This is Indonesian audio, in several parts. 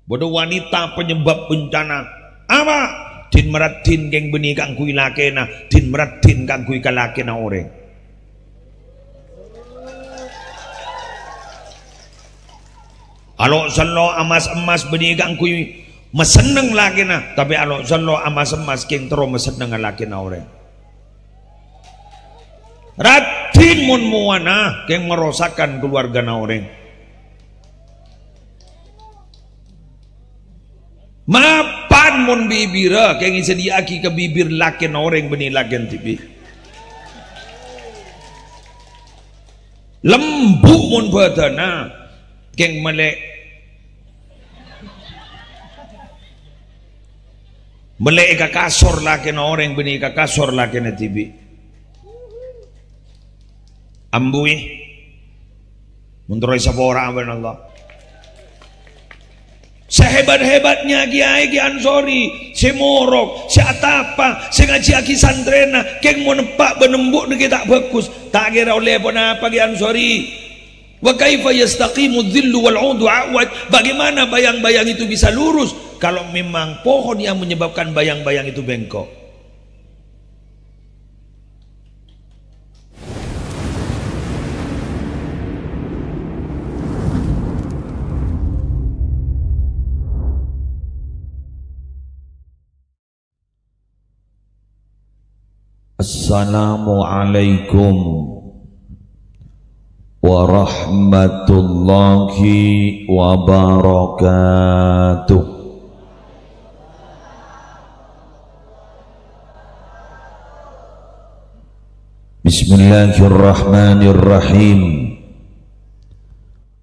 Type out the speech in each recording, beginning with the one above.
bodoh wanita penyebab bencana apa din merat din geng beni kang kui lakena din merat din kang kui kalakena orang alo sallo emas beni kang kui meseneng lakena tapi alo sallo emas geng tero meseneng lakena orang ratin mun muana geng merosakkan keluarga na orang mapan mun bibira kaya ngisa diaki ke bibir lakin orang benih lakin tibi lembu mun badana keng melek ka kasor lakin orang benih ka kasor lakin tibi ambui munturai sapora aben Allah sehebat-hebatnya Kiai Ki Ansori, si Morok, si Atapa, si ngaji Aki Santrena, keng mau nempak benembuk ni tak bagus, tak kira oleh pun apa Ki Ansori. Wa kaifa yastaqimu dhillu wal 'udu awad? Bagaimana bayang-bayang itu bisa lurus kalau memang pohon yang menyebabkan bayang-bayang itu bengkok? Assalamualaikum warahmatullahi wabarakatuh. Bismillahirrahmanirrahim.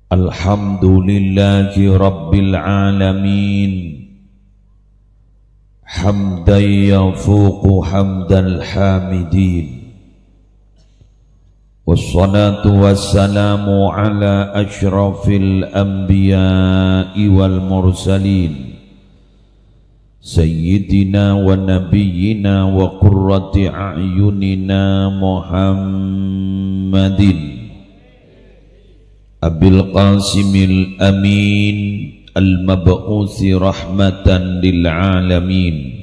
Alhamdulillahi rabbil alamin. Hamdan yafuqu hamdal hamidin. Wassalatu wassalamu ala ashrafil anbiya'i wal mursalin Sayyidina wa nabiyyina wa qurrati a'yunina Muhammadin Abil Qasimil Amin Al-Mab'uthi rahmatan lil alamin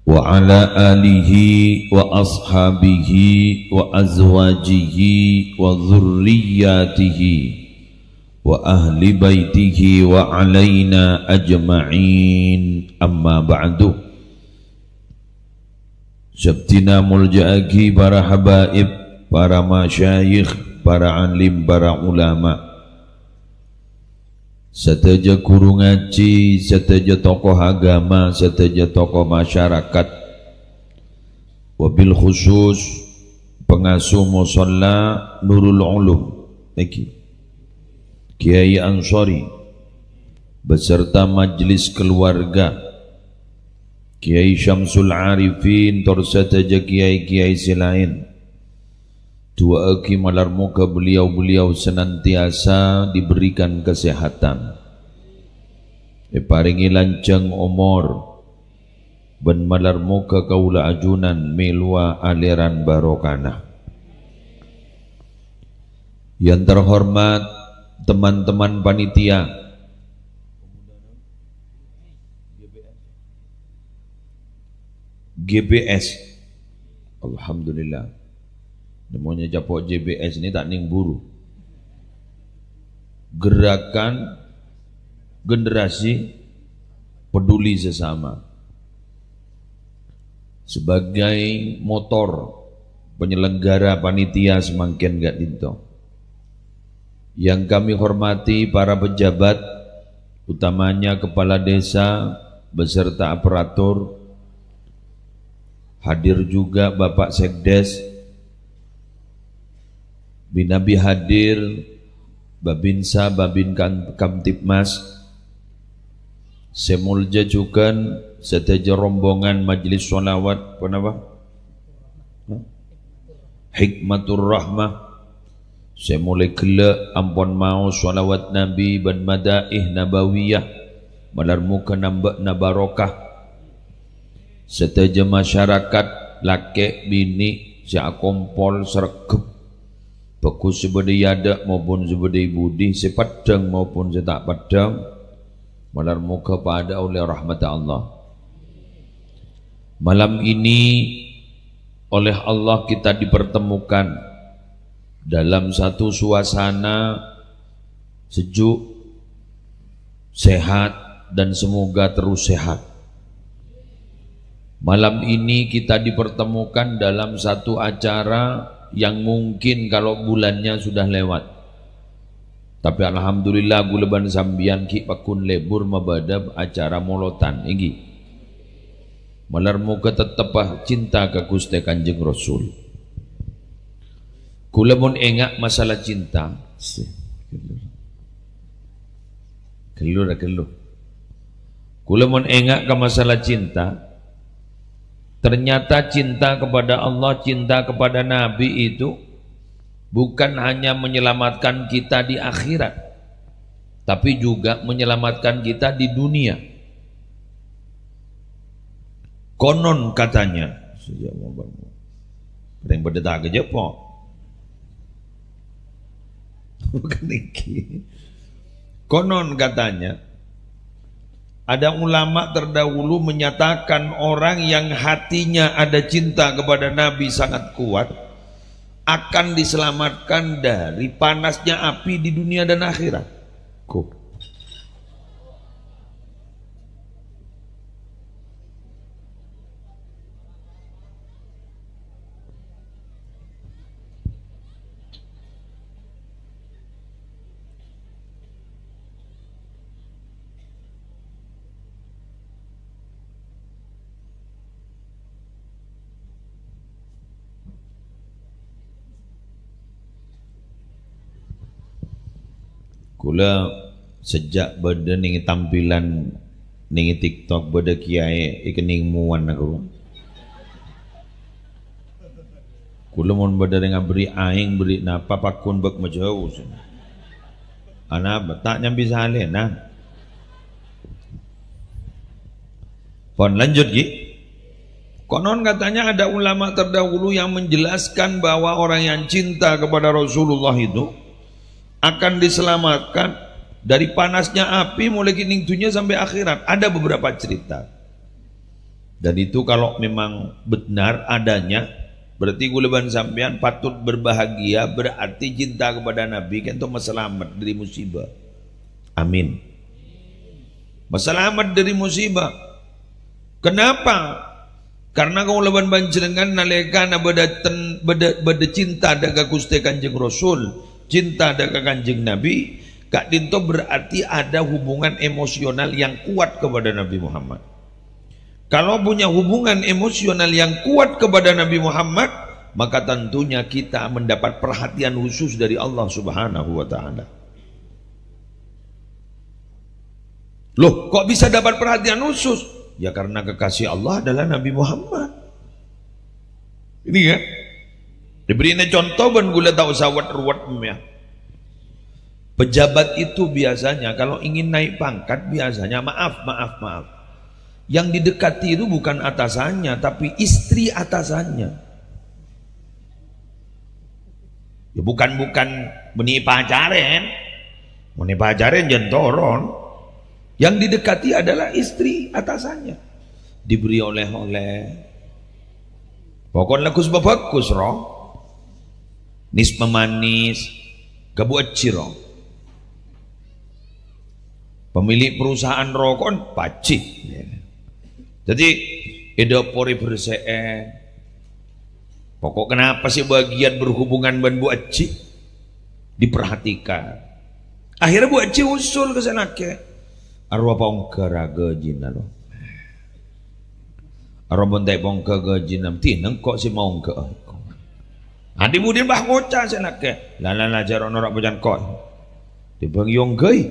wa ala alihi wa ashabihi wa azwajihi wa dhurriyyatihi wa ahli baitihi wa alaina ajma'in amma ba'du. Sabtina mulja'aki para habaib, para masyayikh, para alim, para ulama, seteja guru ngaji, seteja tokoh agama, seteja tokoh masyarakat, wabil khusus pengasuh musalla Nurul Ulum iki Kiai Ansori beserta majelis keluarga, Kiai Syamsul Arifin, tor seteja kiai-kiai selain. Dua aki malar muka beliau-beliau senantiasa diberikan kesehatan, paringi lancang umur, ben malar muka kaula ajunan melua aliran barokana. Yang terhormat teman-teman panitia, GBS, alhamdulillah. Namanya japok JBS ini tak ning buru. Gerakan Generasi Peduli Sesama sebagai motor penyelenggara panitia semakin gak dinto. Yang kami hormati para pejabat, utamanya kepala desa beserta aparatur, hadir juga Bapak Sekdes, Binabi hadir, Babinsa, Babin Kamtipmas, semulja juga seteja rombongan majelis sholawat, apa? Hikmatur Rahmah, semulai gela ampun mau sholawat Nabi dan madaih nabawiyah, malar muka nambah nabarokah, seteja masyarakat, laki, bini, siakompol, sergep, bagus sebedai yada maupun sebedai budi, sepadang maupun setak padang, Malam muka pada oleh rahmat Allah. Malam ini oleh Allah kita dipertemukan dalam satu suasana sejuk, sehat, dan semoga terus sehat. Malam ini kita dipertemukan dalam satu acara yang mungkin kalau bulannya sudah lewat. Tapi alhamdulillah guleban sambian ki pakun lebur mabadab acara molotan iki. Malar muka tetepah cinta ke Gusti Kanjeng Rasul. Kula mun engak masalah cinta. Kelur. Kula mun engak ke masalah cinta. Ternyata cinta kepada Allah, cinta kepada Nabi itu bukan hanya menyelamatkan kita di akhirat, tapi juga menyelamatkan kita di dunia. Konon katanya, yang berdetak aja po, bukan iki. Konon katanya, ada ulama terdahulu menyatakan orang yang hatinya ada cinta kepada Nabi sangat kuat akan diselamatkan dari panasnya api di dunia dan akhirat. Kula sejak beda ning tampilan ning TikTok beda kiai ikening muan aku. Kula mon beda dengan beri aing beri napa pakun bek majau. Ana tak nyambi sale nah. Pon lanjut Ki. Konon katanya ada ulama terdahulu yang menjelaskan bahwa orang yang cinta kepada Rasulullah itu akan diselamatkan dari panasnya api mulai kining dunia sampai akhirat. Ada beberapa cerita. Dan itu kalau memang benar adanya, berarti guleban sampean patut berbahagia, berarti cinta kepada Nabi kan untuk selamat dari musibah. Amin. Selamat dari musibah. Kenapa? Karena guleban panjenengan nalekana beda cinta daga Gusti Kanjeng Rasul, cinta dengan Kanjeng Nabi, Kak Dinto berarti ada hubungan emosional yang kuat kepada Nabi Muhammad. Kalau punya hubungan emosional yang kuat kepada Nabi Muhammad, maka tentunya kita mendapat perhatian khusus dari Allah Subhanahu wa taala. Loh, kok bisa dapat perhatian khusus? Ya karena kekasih Allah adalah Nabi Muhammad. Ini kan? Diberinya contoh ben gula tak usah ruwet ya. Pejabat itu biasanya kalau ingin naik pangkat biasanya maaf. Yang didekati itu bukan atasannya tapi istri atasannya. Ya bukan meni pacaren. Meni pacaren jentoron. Yang didekati adalah istri atasannya. Diberi oleh-oleh. Pokoknya bagus roh. Nis pemanis kebuat ciro. Pemilik perusahaan rokok pacik. Jadi edopori bersih. Pokok kenapa sih bagian berhubungan dengan Bu Aci diperhatikan. Akhirnya Bu Aci usul ke sana ke arwah pongker gajina loh. Arwah bontai pongker gajina tineng kok si mau ke. Adi budin bah ngocah sana ke lalan ajar onorak bojan koi di bangyong gay.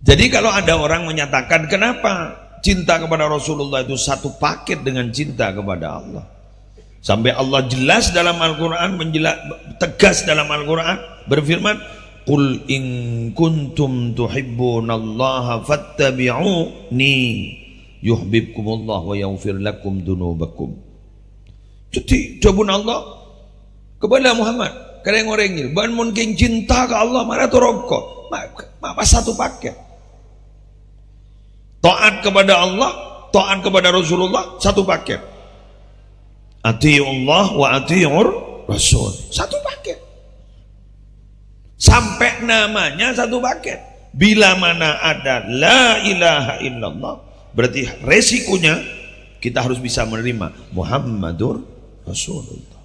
Jadi kalau ada orang menyatakan kenapa cinta kepada Rasulullah itu satu paket dengan cinta kepada Allah, sampai Allah jelas dalam Al-Quran, tegas dalam Al-Quran berfirman, Qul in kuntum tuhibbunallaha fattabi'uni yuhibbukumullah wa yaghfir lakum dunubakum. Jadi jawabun Allah kepada Muhammad. Kadang orang ini, ban mungkin cinta ke Allah, mana tu rokok, apa satu paket. Taat kepada Allah, taat kepada Rasulullah, satu paket. Ati'ullah wa ati'ur Rasul, satu paket. Sampai namanya satu paket. Bila mana ada la ilaha illallah, berarti resikonya kita harus bisa menerima Muhammadur Rasulullah.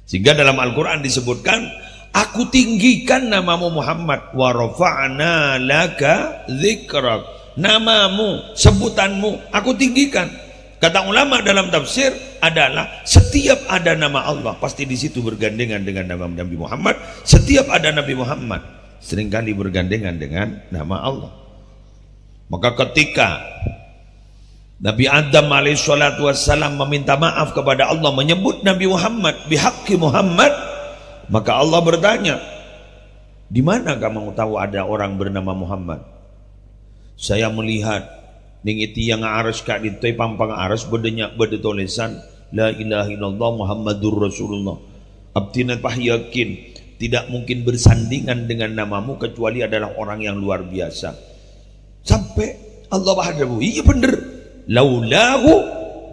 Sehingga dalam Al-Quran disebutkan, aku tinggikan namamu Muhammad, wa rafa'na laka dzikrak, namamu, sebutanmu aku tinggikan. Kata ulama dalam tafsir adalah setiap ada nama Allah pasti di situ bergandengan dengan nama Nabi Muhammad. Setiap ada Nabi Muhammad seringkali bergandengan dengan nama Allah. Maka ketika Nabi Adam alaihissalatu wassalam meminta maaf kepada Allah, menyebut Nabi Muhammad bihaqqi Muhammad, maka Allah bertanya, di mana kamu tahu ada orang bernama Muhammad? Saya melihat ning iti yang aras ka ditoy pampang aras bedenya bede tulisan la ilaha illallah Muhammadur Rasulullah. Abdina pah yakin tidak mungkin bersandingan dengan namamu kecuali adalah orang yang luar biasa. Sampai Allah bahadamu, iya bener. Laulahu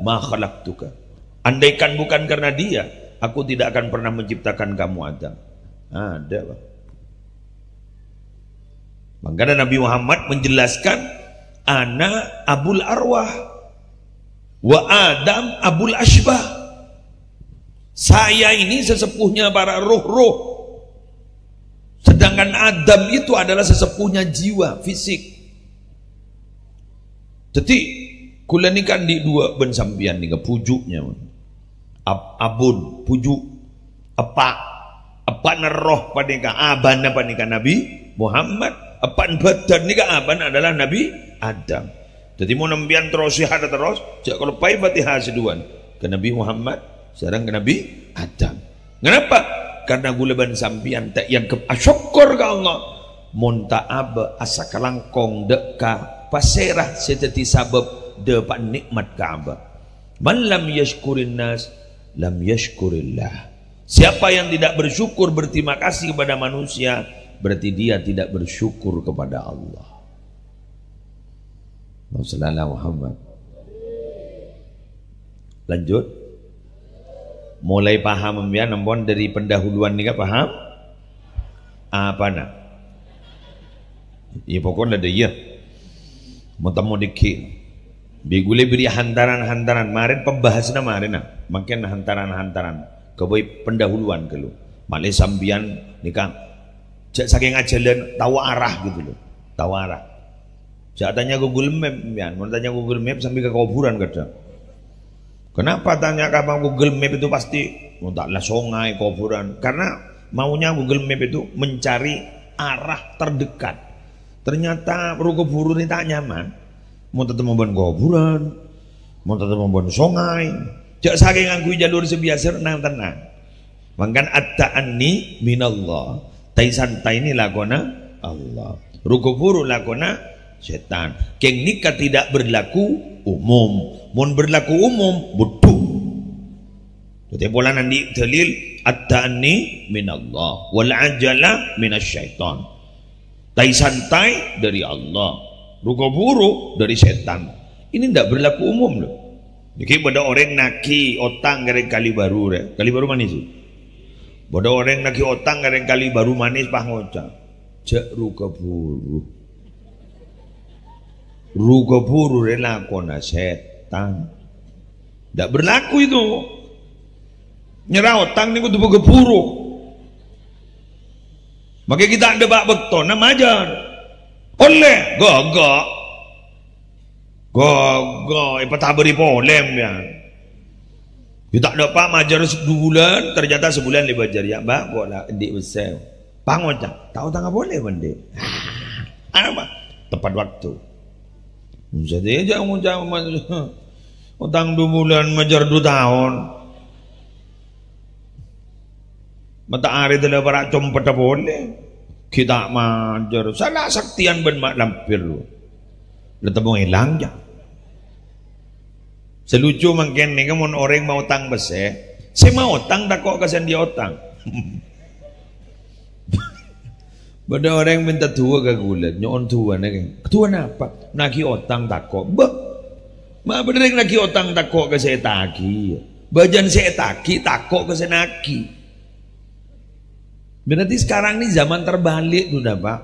ma khalaqtuka. Andaikan bukan karena dia, aku tidak akan pernah menciptakan kamu Adam. Ada, Pak. Maka Nabi Muhammad menjelaskan, ana abul arwah wa Adam abul ashbah. Saya ini sesepuhnya para roh-roh, sedangkan Adam itu adalah sesepuhnya jiwa, fisik. Jadi kula ni kan di dua ben sampian ni pujuknya. Abun pujuk apa neroh panika aban panika Nabi Muhammad, apa badan ni aban adalah Nabi Adam. Jadi mau nembian terus ada terus, jak kalau pai Fatihah seduan ke Nabi Muhammad, sekarang ke Nabi Adam. Kenapa? Karena gula ban sampian tak yang ke syukur ke Allah. Monta aba asa kalangkong deka paserah seteti sabab dapat nikmat Ka'bah. Man lam yashkurin nas lam yashkurillah. Siapa yang tidak bersyukur, berterima kasih kepada manusia, berarti dia tidak bersyukur kepada Allah. Sallallahu Muhammad. Lanjut. Mulai paham ya, nampun dari pendahuluan ni paham? Apa nak? Ya pokoknya ada ya. Mau dikit. Bigule beri hantaran-hantaran marin pembahasan marin makin hantaran-hantaran keboi pendahuluan ke lu malai sambian nikah cak saking ajalan tahu arah gitu loh, tahu arah. Cak tanya Google Map ya, mau tanya Google Map sambil ke kuburan kadang. Kenapa tanya kapan Google Map itu pasti taklah sungai kuburan, karena maunya Google Map itu mencari arah terdekat. Ternyata kuburan ini tak nyaman. Mau tetap membuat kuburan, mau tetap membuat sungai. Jak saking nganggu jalur sebiasa tenang. Mangkan at-ta'anni minallah. Tai santai ini lakona Allah. Rukuburu lakona setan. Keng nikah tidak berlaku umum. Mun berlaku umum butuh. Jadi bola nanti dalil at-ta'anni minallah wal ajala minasyaitan. Tai santai dari Allah. Rukuburu dari setan. Ini tidak berlaku umum loh. Jadi pada orang naki otang gareng kali baru re. Kali baru manis sih. Pada orang naki otang gareng kali baru manis pangoca. Cek rukuburu. Rukuburu re lakona setan. Tidak berlaku itu. Nyerah otang ni kudu bergeburu. Maka kita ada bak bekton nama ajar. Oleh gagak ipatah beri polem ya. Kita ada pak majar sebulan, ternyata sebulan lebih bajar ya mbak bola di usai pangocak tahu tangga boleh bende apa tepat waktu jadi aja ngucap utang 2 bulan majar 2 tahun mata hari telah barak compet boleh kita majar salah saktian ben mak lampir lu letemu hilang ya Selucu mungkin nih kamu orang mau tang bese, saya mau tang tak kok kasihan dia otang. Bada orang minta tua ke gulat, nyon tua nih, tua apa? Naki otang tak kok, ma bener naki otang tak kok ke saya taki, bajan saya taki tak kok ke saya naki. Berarti sekarang nih zaman terbalik sudah Pak.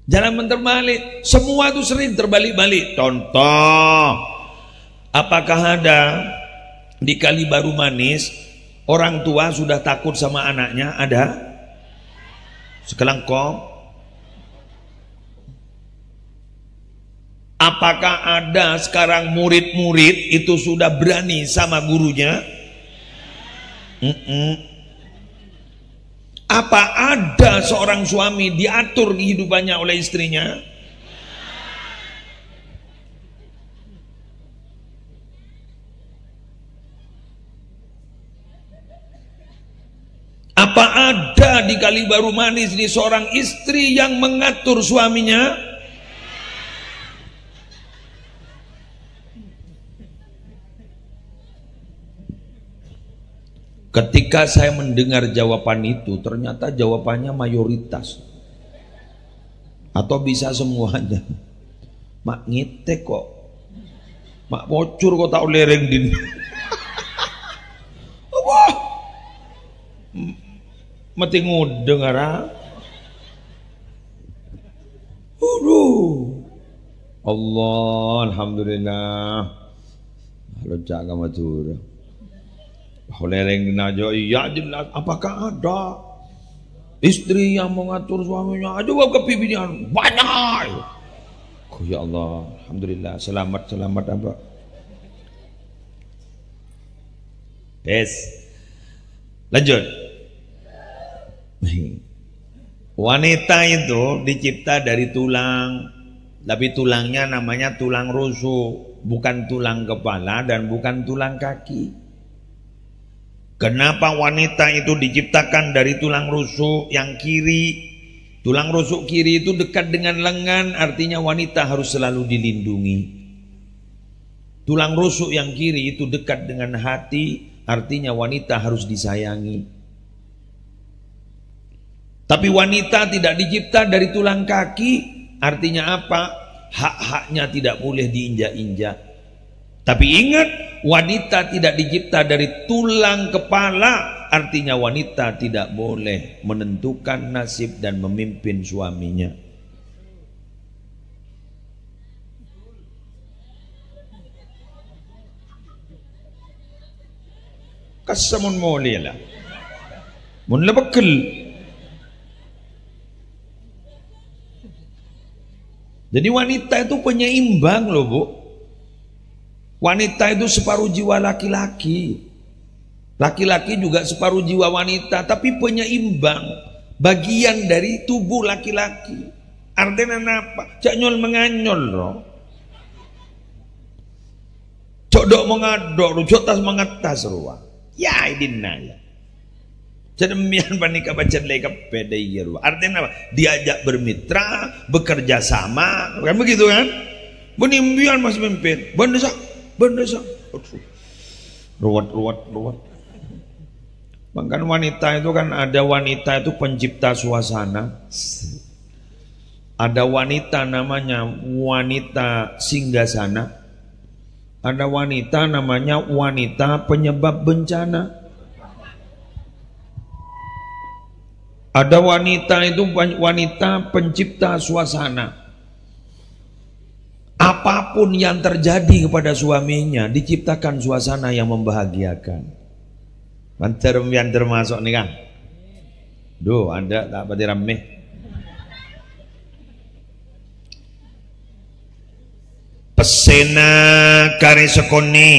Zaman terbalik, semua tuh sering terbalik-balik. Contoh, apakah ada di Kali Baru Manis orang tua sudah takut sama anaknya? Ada? Sekelangkong. Apakah ada sekarang murid-murid itu sudah berani sama gurunya? Apa ada seorang suami diatur kehidupannya oleh istrinya? Apa ada di Kali Baru Manis di seorang istri yang mengatur suaminya? Ketika saya mendengar jawaban itu, ternyata jawabannya mayoritas. Atau bisa semuanya. Mak ngite kok. Mak bocor kok tak lereng din. Wah. Mati ngudeng ara. Allah, alhamdulillah. Halo jaga matur. Lereng najo iya jelas. Apakah ada istri yang mengatur suaminya? Aja bawa kepimpinan banyak. Oh ya Allah, alhamdulillah. Selamat apa? Yes. Lanjut. Wanita itu dicipta dari tulang, tapi tulangnya namanya tulang rusuk, bukan tulang kepala dan bukan tulang kaki. Kenapa wanita itu diciptakan dari tulang rusuk yang kiri? Tulang rusuk kiri itu dekat dengan lengan, artinya wanita harus selalu dilindungi. Tulang rusuk yang kiri itu dekat dengan hati, artinya wanita harus disayangi. Tapi wanita tidak dicipta dari tulang kaki, artinya apa? Hak-haknya tidak boleh diinjak-injak. Tapi ingat, wanita tidak dicipta dari tulang kepala, artinya wanita tidak boleh menentukan nasib dan memimpin suaminya. Kasamun mulia lah. Mun lebekel. Jadi wanita itu penyeimbang loh Bu. Wanita itu separuh jiwa laki-laki. Laki-laki juga separuh jiwa wanita, tapi penyeimbang bagian dari tubuh laki-laki. Artinya apa? Cak nyol menganyol loh. Cok dok mengadok, cok tas mengatas ruang. Ya idinna ya. Sedemikian panika baca leka pedayir. Artinya apa? Diajak bermitra, bekerja sama, kan begitu kan? Benimbian mas pimpin, bendesa. Ruwet. Bahkan wanita itu kan ada wanita itu pencipta suasana. Ada wanita namanya wanita singgasana. Ada wanita namanya wanita penyebab bencana. Ada wanita itu wanita pencipta suasana. Apapun yang terjadi kepada suaminya diciptakan suasana yang membahagiakan. Manter yang termasuk nih kan? Duh, Anda tak pati rame. Pesena kari sekoni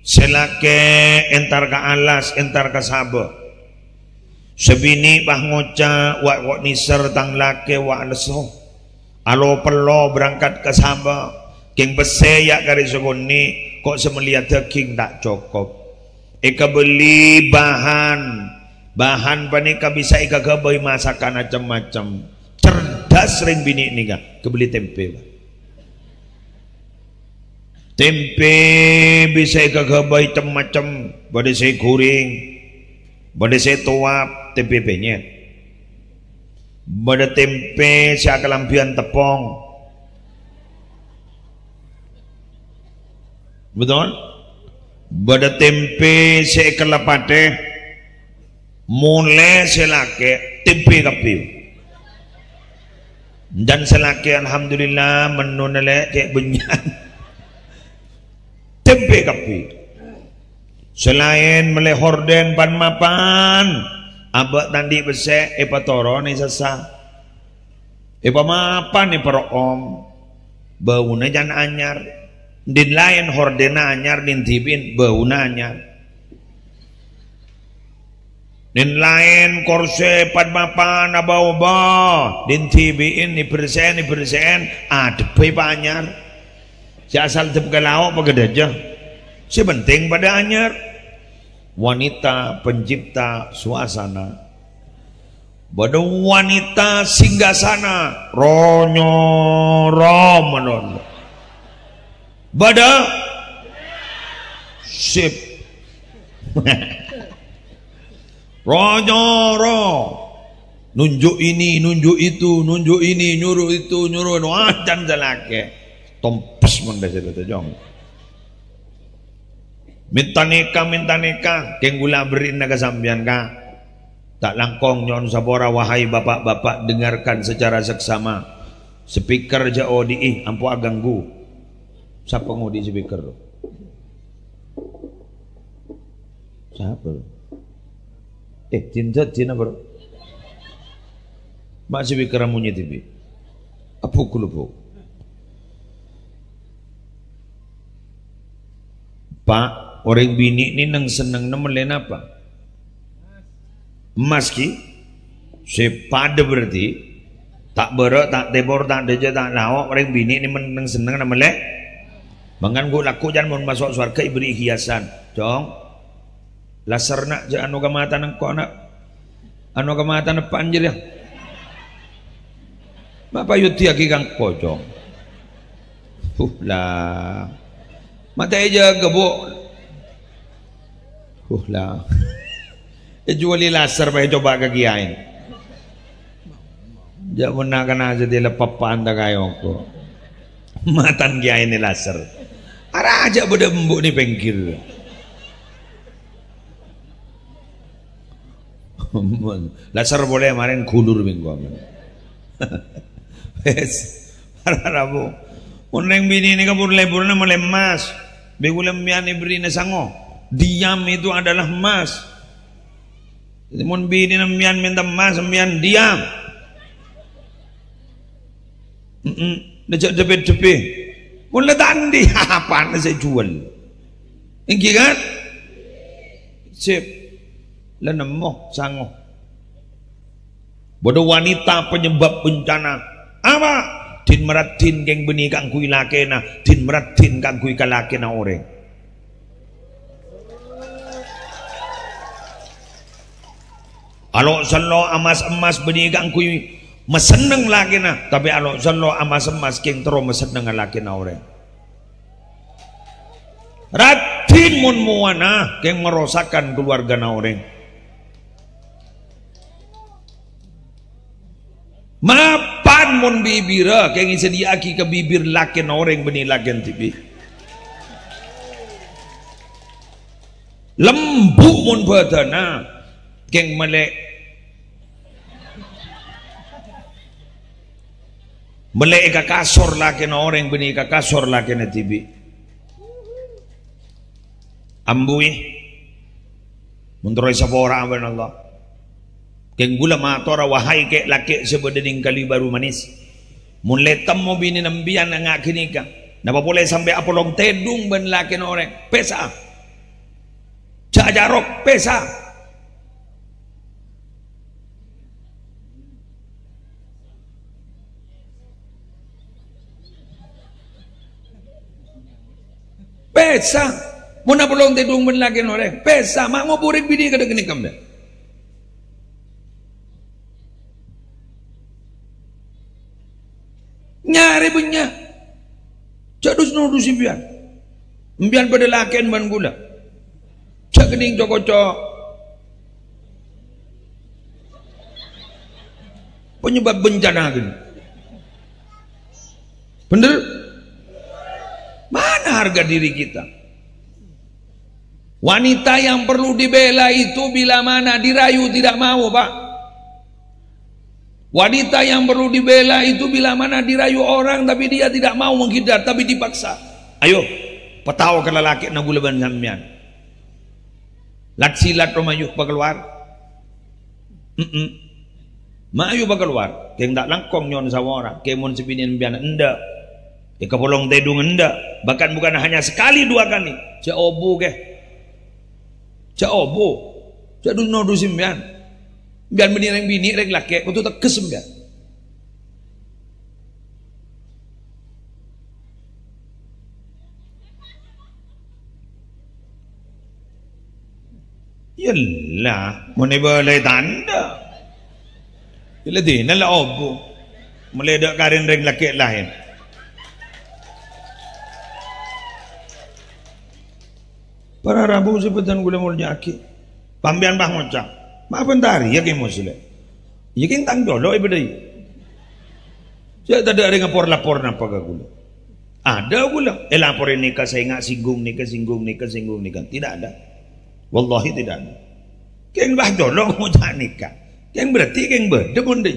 selake entar ka alas entar ka sabo. Sebini bah ngoca wak niser tang lake wak leso. Alo perlo berangkat ke Sabah. King bese ya kari sekoni kok semelihat king tak cukup. Ika beli bahan panika bisa ika kebeli masakan macam-macam. Cerdas ring bini ini kan kebeli tempe. Tempe bisa kagabay macam, bade saya goreng, bade saya tuap tempe penyet, bade tempe saya kelampian tepung, betul? Bade tempe saya kelapate, mulai selake tempe kapiu, dan selake alhamdulillah menunale cek benyan. Tempe kapi selain mele horden pan mapan abak tandi besek toro ni sasa mapan ni perom bauna jan anyar din lain hordena anyar din tibin bauna anyar din lain korse pan mapan abau ba din tibin ni persen adepe pa anyar. Si asal tepgalao pagadaja. Si penting pada anyar. Wanita pencipta suasana. Pada wanita singgasana. Ronyo romanon. Pada sip. Ronyo ro. Nunjuk ini, nunjuk itu, nunjuk ini, nyuruh itu, nyuruh. Wah, dan selake. Tompes mendasa itu jong. Minta nikah, kenggula berin naga sambian ka. Tak langkong nyon sabora wahai bapak-bapak dengarkan secara seksama. Speaker ja ODI ampu aganggu. Siapa ngodi speaker? Siapa? Tina bro. Mak speaker amunya TV. Apa kulupu? Pak, orang bini ni nang seneng nemelen apa? Emas ki? Sepada berarti tak berak, tak tebor, tak deja, tak lawak. Orang bini ni nang seneng nemelen. Mangan gua laku jangan mau masuk surga beri hiasan. Jong, lasar nak je anu kamatan nang kau nak, anu kamatan apa anjir ya? Bapak yuti aki kang pojong. Lah. Mata aja gebuk. Lah. Juali laser bae coba ke kiai. Jak menakan aja dia lepapan tak kayo ko. Matan kiai ni laser. Ara aja beda mbok ni pengkir. Laser boleh kemarin kulur minggu aman. Wes. Para rabu. Uneng bini ini kabur leburna melemas. Begulam mian ibri sango. Diam itu adalah emas. Jadi mun bini mian minta emas, mian diam. Najak cepet-cepet. Mun letan di apa saya jual. Ingki kan? Sip. Lenemoh sango. Bodoh wanita penyebab bencana. Apa? Tin merat tin geng beni kang kui lakena, tin merat tin kang kui kalakena orang. Alo selo amas emas beni kang kui meseneng lakena, tapi alo selo amas emas geng tero meseneng lakena orang. Ratin mun muana geng merosakkan keluarga na orang. Mapan mon bibira keng sediaki ke bibir lakin orang beni lakin tibi. Lembu mon badana keng melek ka kasor lakin orang beni ka kasor lakin tibi. Ambui muntroy sapora aban Allah. Keng gula matora wahai kek laki sebedening kali baru manis. Mun letam mo bini nambian nga kinika. Napa boleh sampai apolong tedung ben laki na orang. Pesa. Cajarok pesa. Pesa. Mun apolong tedung ben laki na orang. Pesa. Mak mo burik bini kada kinikam dah. Nyari punya jadus nuduh simpian Mbian pada laken ban gula. Cak kening cokocok. Penyebab bencana gini. Bener? Mana harga diri kita? Wanita yang perlu dibela itu bila mana dirayu tidak mau, Pak. Wanita yang perlu dibela itu bila mana dirayu orang tapi dia tidak mau menghindar tapi dipaksa. Ayo, petau ke lelaki na gulaban sampean. Lat silat romayuh keluar. Maayu ba keluar. Keng tak langkong nyon sawara. Keng mon sepinin bian enda. Kapolong tedung enda. Bahkan bukan hanya sekali dua kali. Cak obo ke. Cak obo. Cak duno dusim bian. Bian menireng bini reng laki. Kau tu tak kesem bian. Yalah, mau boleh tanda. Bila di nala obo, meledak karin reng laki lain. Para Rabu sebutan gula mulnya aki, pambian bah ngocak, maafan tari ya kemo sila, ya keng tang dolo ibu dai. Saya tak ada lapor napa ke gula. Ada gula, lapor ini ke saya nggak singgung nih, singgung nih, tidak ada. Wallahi tidak ada. Keng bah dolo ngocak nikah. Yang berarti yang beda pun deh.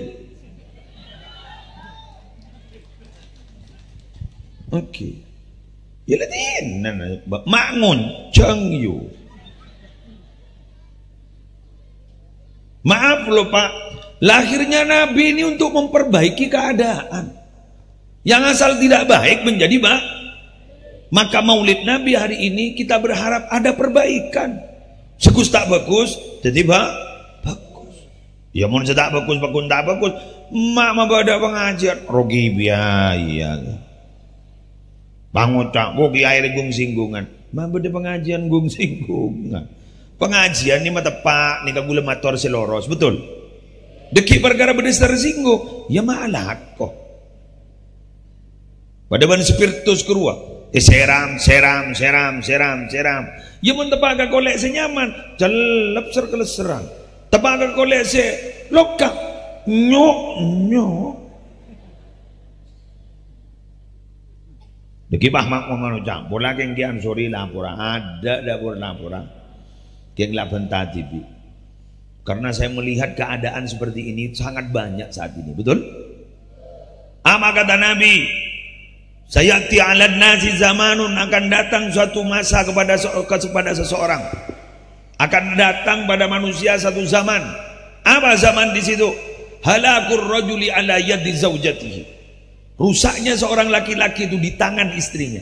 Oke. Ya latin. Mangun cengyu. Maaf loh Pak. Lahirnya Nabi ini untuk memperbaiki keadaan. Yang asal tidak baik menjadi baik. Maka maulid Nabi hari ini kita berharap ada perbaikan. Sekus tak bagus, jadi bagus. Ya mun tak bagus, tak bagus. Mak mah ada pengajian, rugi biaya. Bangun tak, rugi air gung singgungan. Mak ada pengajian gung singgungan. Pengajian ni mah tepak, ni kagula motor seloros, betul? Deki perkara berdasar singgung, ya malah kok. Pada ban spiritus kerua, seram. Ya mun tepak ka kolek senyaman, jalep serkeleseran. Tepak kolek se lokak nyok. Deki bah mak mangano campur lagi yang kian sori lapora ada lapora yang lapan tadi. Karena saya melihat keadaan seperti ini sangat banyak saat ini, betul? Apa kata Nabi? Sayati 'alan nasi zamanun, akan datang suatu masa kepada seseorang. Akan datang pada manusia satu zaman. Apa zaman di situ? Halakur rajuli ala yadi zaujatihi. Rusaknya seorang laki-laki itu di tangan istrinya.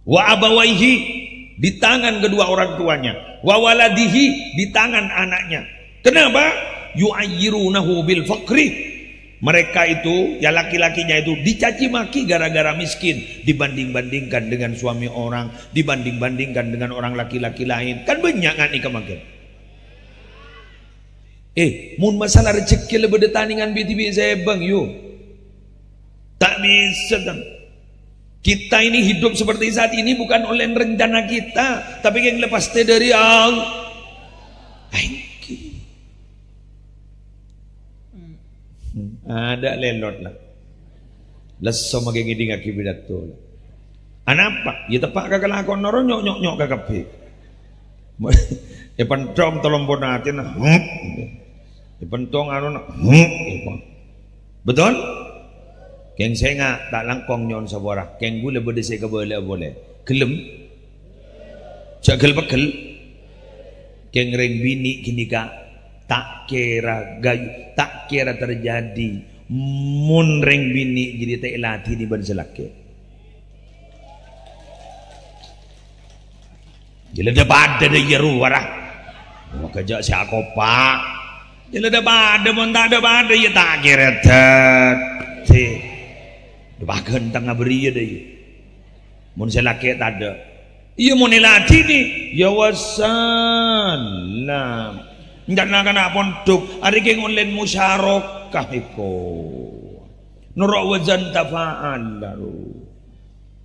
Wa abawaihi, di tangan kedua orang tuanya. Wa waladihi, di tangan anaknya. Kenapa? Yu'ayyirunahu bil faqri. Mereka itu, ya laki-lakinya itu dicaci maki gara-gara miskin, dibanding-bandingkan dengan suami orang, dibanding-bandingkan dengan orang laki-laki lain. Kan banyak kan ikan makin. Mun masalah rezeki lebih detandingan BTB saya bang yo. Tak bisa kan. Kita ini hidup seperti saat ini bukan oleh rencana kita, tapi yang lepas dari Allah. Ada lelot lah. Leso magiging akibat to. Anapa? Ya tepak kakalakon noro nyok kakapi. Ya pentong tolong natin. Ya pentong betul? Keng saya nggak tak langkong nyon saborah. Keng gula berdesi ke boleh. Kelem. Cak pekel. Keng reng bini kini ka. Tak kira terjadi mun reng bini jadi tak latih di ban selaki. Jadi ada pada de yeru warah. Maka jak si aku pak. Jadi ada pada mun tak ada pada ya tak kira tadi. Bahkan tengah beri deh. Mun selaki tak ada. Iya mun latih ni ya wassalam. Enggak nak pondok hari keng online musyarakah iko nurok wazan tafa'al lalu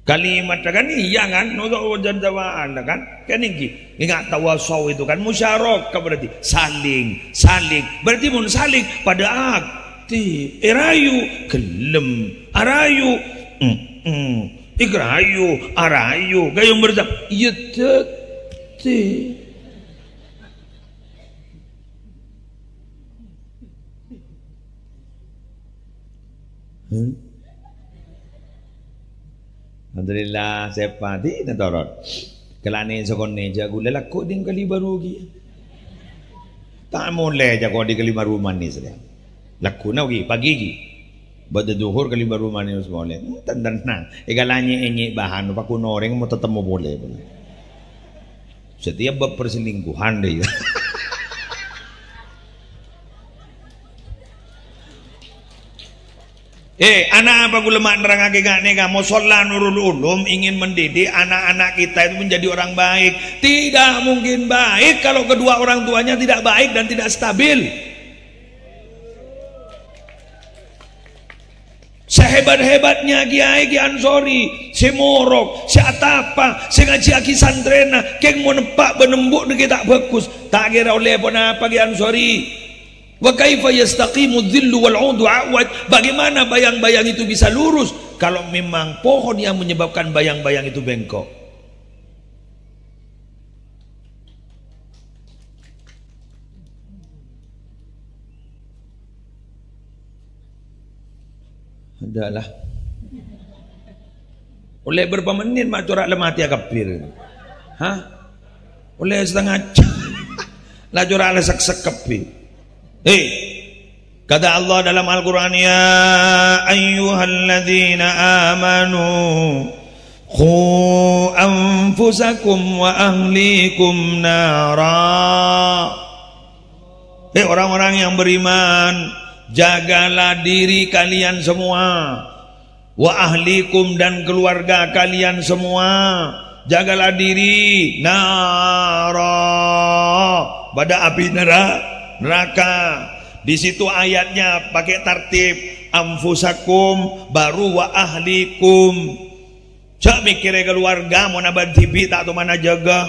Kalimat kan iya kan, wajan jawaan kan, kan ini ingat tawasaw itu kan musyarakah berarti saling, berarti mun saling pada akti, erayu gelem, arayu, ikrayu, arayu, gayung berzam, iya tete. Alhamdulillah sepa di natorot. Kelane sokone jago lelako ding kali baru gi. Tak mulai jago di kali baru manis dia. Laku na gi pagi gi. Bada duhur kali baru manis boleh. Tandan na. Egalanya enyi bahan pa kunoreng mo tetemo boleh. Setiap bab perselingkuhan deh. Anak apa gulema nerangake gane kamu sholat nurul ulum ingin mendidik anak-anak kita itu menjadi orang baik. Tidak mungkin baik kalau kedua orang tuanya tidak baik dan tidak stabil. Sehebat-hebatnya Kiai Ki Ansori, si Morok, si Atapa, si ngaji aki santrena, keng mau nempak benembuk deke tak bagus. Tak kira oleh pun apa Ki Ansori. Wa kaifa yastaqimu dhillu wal 'udu awad? Bagaimana bayang-bayang itu bisa lurus kalau memang pohon yang menyebabkan bayang-bayang itu bengkok? Adalah oleh berapa menit mak corak lemati akapir. Hah? Oleh setengah jam. Lah corak le sek-sek kepir. Kata Allah dalam Al-Quran, ya ayyuhalladzina amanu qu anfusakum wa ahlikum nara. Orang-orang yang beriman, jagalah diri kalian semua, wa ahlikum dan keluarga kalian semua, jagalah diri nara pada api neraka. Di situ ayatnya pakai tartib anfusakum baru wa ahlikum. Cak mikirnya keluarga mau naban TV tak tahu mana jaga.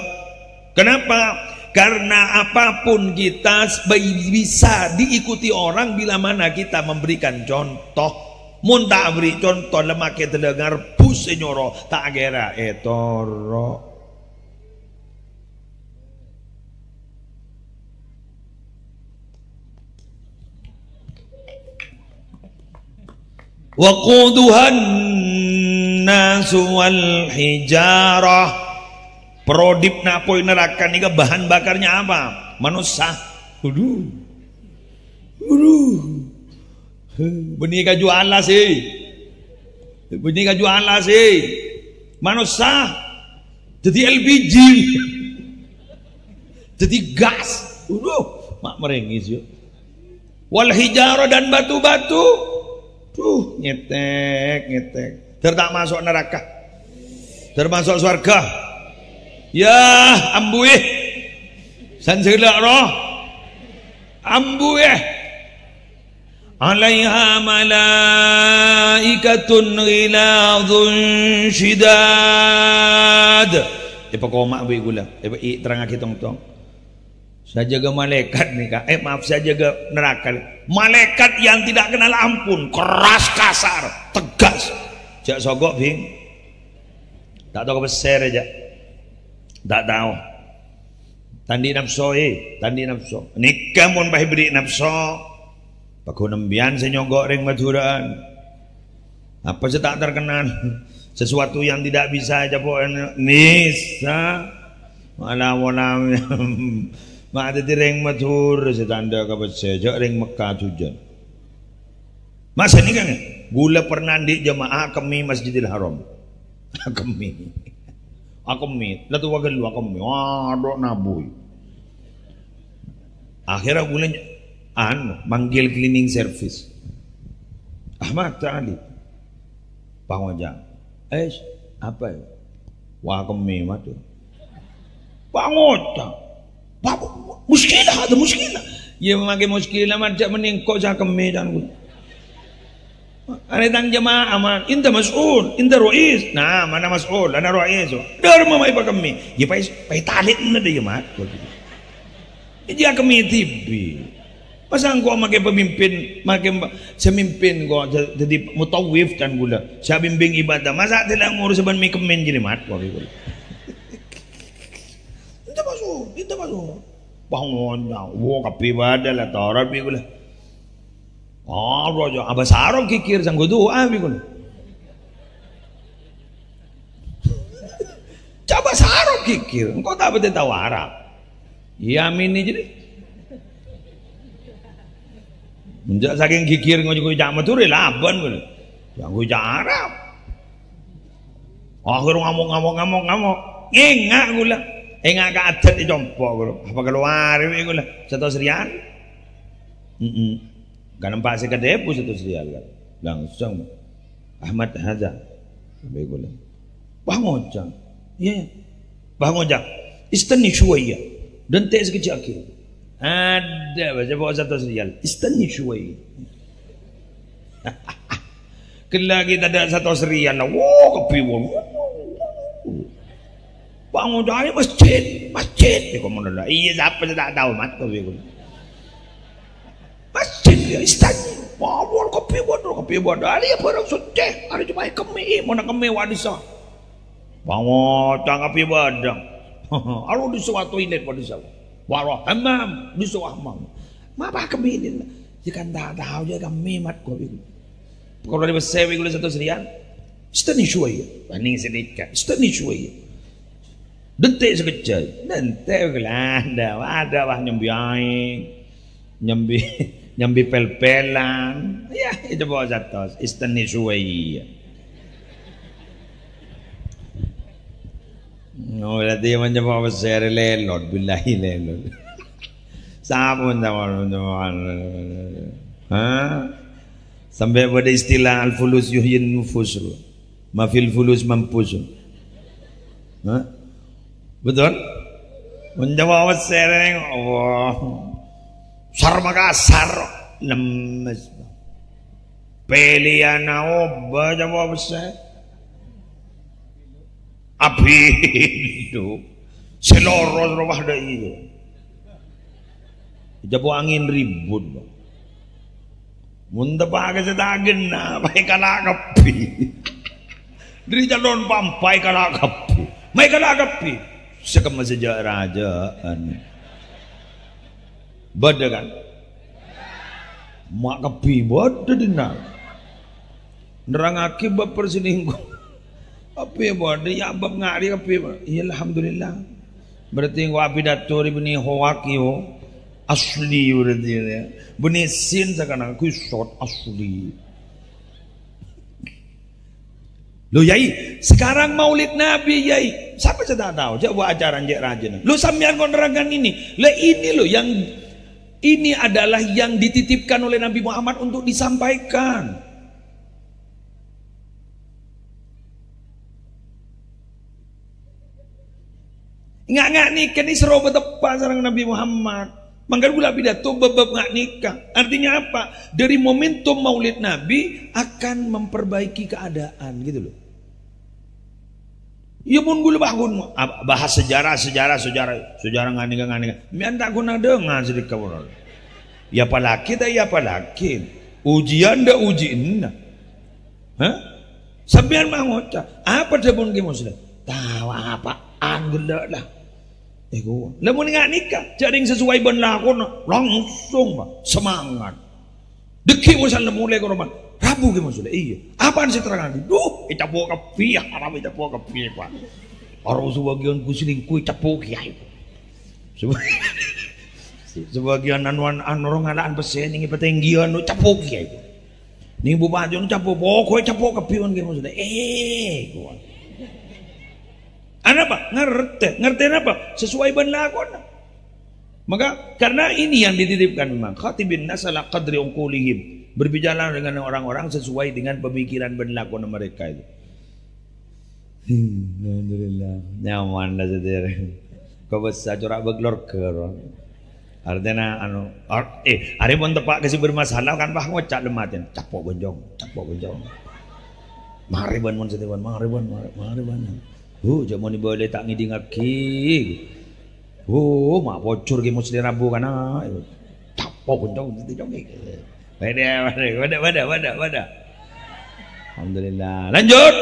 Kenapa? Karena apapun kita bisa diikuti orang bila mana kita memberikan contoh. Mun tak beri contoh lemah kita dengar pus nyoro tak kira etoro. Waquduhan nasu wal hijarah. Prodip napoi neraka nika bahan bakarnya apa? Manusia. Benih kaju alas benih kaju alas manusia. Jadi LPG. Jadi gas. Mak merengis yuk. Wal hijarah dan batu-batu. Nyetek. Tertak masuk neraka, termasuk surga. Ya ambuih sanjela roh ambuih alaiha malaikatun ghiladun syidad. Ipakoma wi gula terang kitong-tong. Saya jaga malaikat nih kak. Maaf, saya jaga neraka. Malaikat yang tidak kenal ampun, keras kasar, tegas. Jak sogok bing. Tak tahu besar aja. Tak tahu. Tandi nafsu tandi nafsu. Nikah mun bahi beri nafsu. Paku nembian senyogok ring maduraan. Apa sih tak terkenal? Sesuatu yang tidak bisa aja pokoknya. Nisa. Malam-malam. Mak ada ring matur setanda kabat sejak ring Mekah tujuan. Masa ini kan gula pernah di jemaah kami Masjidil Haram. Kami, lalu wagal waduh nabuy. Akhirnya gula manggil cleaning service. Ahmad tadi, pangwajang. Apa ya? Wah kami mati. Pangwajang. Muskilah ada muskilah. Ya memakai muskilah macam meningkok saya kemi dan Ada tang jemaah aman, inta mas'ul, inta rois. Nah, mana mas'ul, ana rois. Dar mamai pa kami. Ya pai talit na dia mat. Dia kami tibi. Pasang ko make pemimpin, make semimpin ko jadi mutawif kan gula. Sa bimbing ibadah, masa tila ngurus ban mi kemen jadi mat ko gula. Inta mas'ul. Bangun, wo kapi ibadah la tarar bi gula. Rojo abas Arab kikir sanggo doa bikun. Coba Arab kikir, engkau tak betul tahu Arab. Yamin ini jadi. Menjak saking kikir ngojo jak matur laban kun. Sanggo jak Arab. Akhir ngamuk. Ngengak gula. Engak ka adat dicompo gula. Apa keluar gula. Satu serian. Kan nampak saya ke depo satu serial kan. Langsung Ahmad Haza. Sampai gue bilang, Bang Ojang. Iya. Bang Ojang. Istani syuwaya. Dan tak sekecil akhir. Ada. Saya bawa satu serial. Istani syuwaya. Kela kita ada satu serial lah. Wah kepiwon. Bang Ojang ini masjid. Dia komen dah. Iya siapa saya tak tahu mat. Masjid dia istana. Wawon kopi bodoh. Ada apa orang suci? Ada cuma kami. Mana kami wadisa? Bangun tang kopi bodoh. Alu di suatu toilet wadisa. Warah hamam di suatu hamam. Mapa kami ini? Jika tak tahu je kami mat kopi. Kalau dia bersewi gula satu serian. Istani syuai. Paning sedikit. Istani syuai. Detik sekejap. Detik gelanda. Ada wah nyambi aing. Nyambi pel-pelan. Ya, itu bawa satu. Istani syuai. Oh, berarti macam apa besar lelot. Billahi lelot. Sabun sama. Sampai pada istilah al-fulus yuhyin nufus. Mafil fulus mampus. Betul? Macam apa besar Allah. Sar Makassar lemes. Peliana oba jawab besar. Api itu seloros rumah dah itu. Jabu angin ribut. Munda pakai sedagen na, pakai kalakapi. Dari jalon pampai kalakapi. Mai kalakapi. Sekam sejak rajaan. Bada kan? Mak kapi bada dina. Nerang akibat perselingkuh. Apa ya bada? Ya abab ngari kapi. Ya alhamdulillah. Berarti ngau api datori bini hawakio asli berarti ya. Bini sin sekarang kusot asli. Lo yai, sekarang Maulid Nabi yai. Siapa saya tak tahu? Coba ajaran jek rajin. Lo sampean konerangan ini. Lah ini lo yang ini adalah yang dititipkan oleh Nabi Muhammad untuk disampaikan. Ngak nikah ni seru betepak sarang Nabi Muhammad. Manggar gula pidato bebab ngak nikah. Artinya apa? Dari momentum Maulid Nabi akan memperbaiki keadaan gitu loh. Ya pun gula bangun bahas sejarah ngani. Mian tak guna dengar sedikit orang. Ya palaki tak ya palaki. Ujian dah ujian. Hah? Sampean mangota. Apa sebun ke muslim? Tahu apa? Anggela lah. Ego. Lamun ngak nikah, jaring sesuai berlakon langsung semangat. Deki usan mulai ke rumah. Rabu ke maksudnya? Iya. Apaan sih terangan? Duh, capo kapi, haram capo kapi pak. Orang sebagian kuselingkuh capo kiai. Sebagian anuan orang ngalaan pesen ini petenggian nu capo kiai. Ning bupati nu capo pokok capo kapi ke maksudnya? Gua. Apa? Ngerti apa? Sesuai berlakon. Maka karena ini yang dititipkan memang khatibin nas ala qadri uqulihim. Berbicara dengan orang-orang sesuai dengan pemikiran berlakon mereka itu. Alhamdulillah. Nyaman lah saudara. Kau besar corak beglor kerong. Artinya are pun tepak kasih bermasalah kan bah ngocak lematin capok gonjong. Mari ban mun setiwan mari ban. Jamon boleh tak ngiding aki. Mak bocor ge mesti rabu kana. Capok gonjong siti jong. Wadah. Alhamdulillah. Lanjut.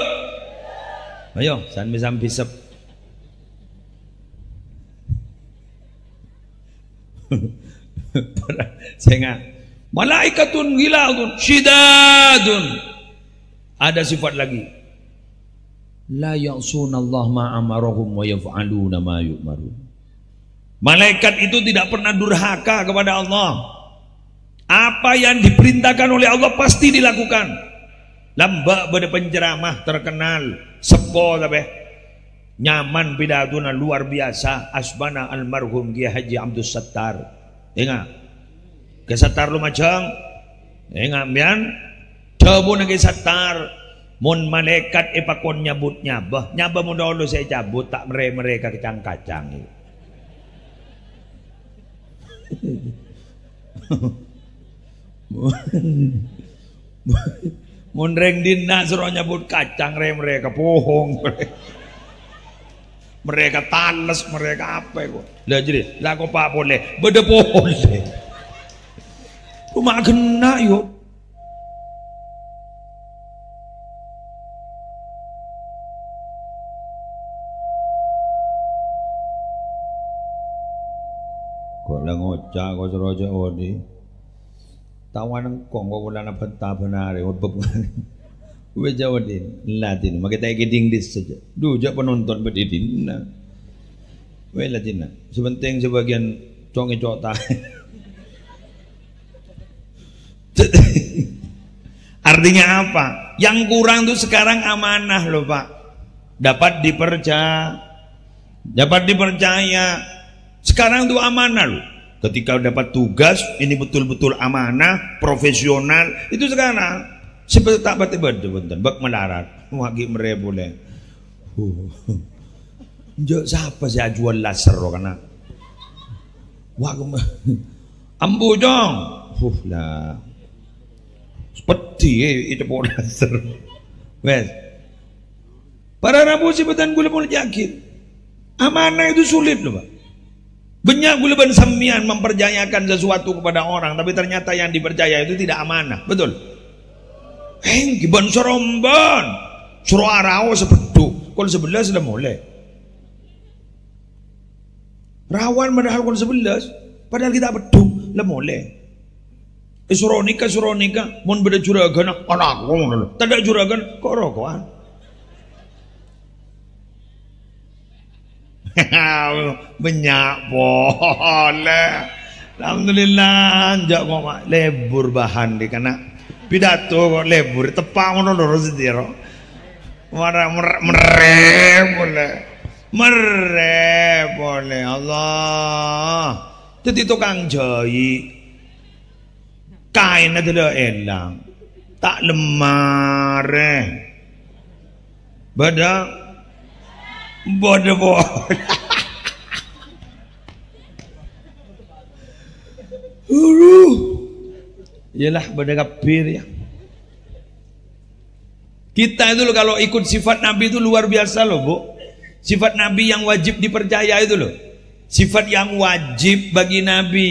Ayo, sambil bisep. Sehingga malaikatun ghiladun syidadun. Ada sifat lagi. La ya'sunallah ma amarahum wa yaf'aluna ma yu'marun. Malaikat itu tidak pernah durhaka kepada Allah. Apa yang diperintahkan oleh Allah pasti dilakukan. Lambak pada penceramah terkenal sepo tapi nyaman pidatuna luar biasa asbana almarhum Kiai Haji Abdul Sattar. Ingat ke Sattar Lumajang. Ingat mian coba nagi Sattar mun malaikat ipakon nyabut nyabah mun dahulu saya cabut tak mereka kacang-kacang. Mun reng dina suruh nyabut kacang mereka pohong. Mereka talas, mereka apa itu? Lah jadi, lah kok pak boleh beda pohon. Rumah kena yuk. Kok lah ngocak kok seroja odi. Tawan kong kok wala na penta benare udbep. Uwe jawadin Latin makita geding dis saja. Dujak penonton bedidin na. Uwe Latin na. Sebenting sebagian congi cota. Artinya apa? Yang kurang tuh sekarang amanah loh Pak. Dapat dipercaya. Sekarang tuh amanah loh. Ketika dapat tugas ini betul-betul amanah, profesional itu sekarang. Seperti tak betul-betul bak melarat, wagi mere boleh. Jok siapa sih jual laser kana? Wag ambu dong. Lah. Seperti itu pun laser. Wes. Para rabu sebutan gula pun yakin. Amanah itu sulit loh, Pak. Banyak gula ban samian mempercayakan sesuatu kepada orang, tapi ternyata yang dipercaya itu tidak amanah. Betul? Giban seromban suruh arawa sepeduk kon 11 sudah mulai rawan padahal kon 11 padahal kita peduk lah mulai suronika mon beda juragan anak tak ada juragan kok rokokan banyak boleh alhamdulillah njak kok lebur bahan di kana pidato kok lebur tepak ngono lho sediro. Mere boleh Allah. Jadi tukang jahit kain adalah elang tak lemare. Bada bodoh. Yalah pada kafir ya. Kita itu loh kalau ikut sifat Nabi itu luar biasa loh Bu. Sifat Nabi yang wajib dipercaya itu loh. Sifat yang wajib bagi Nabi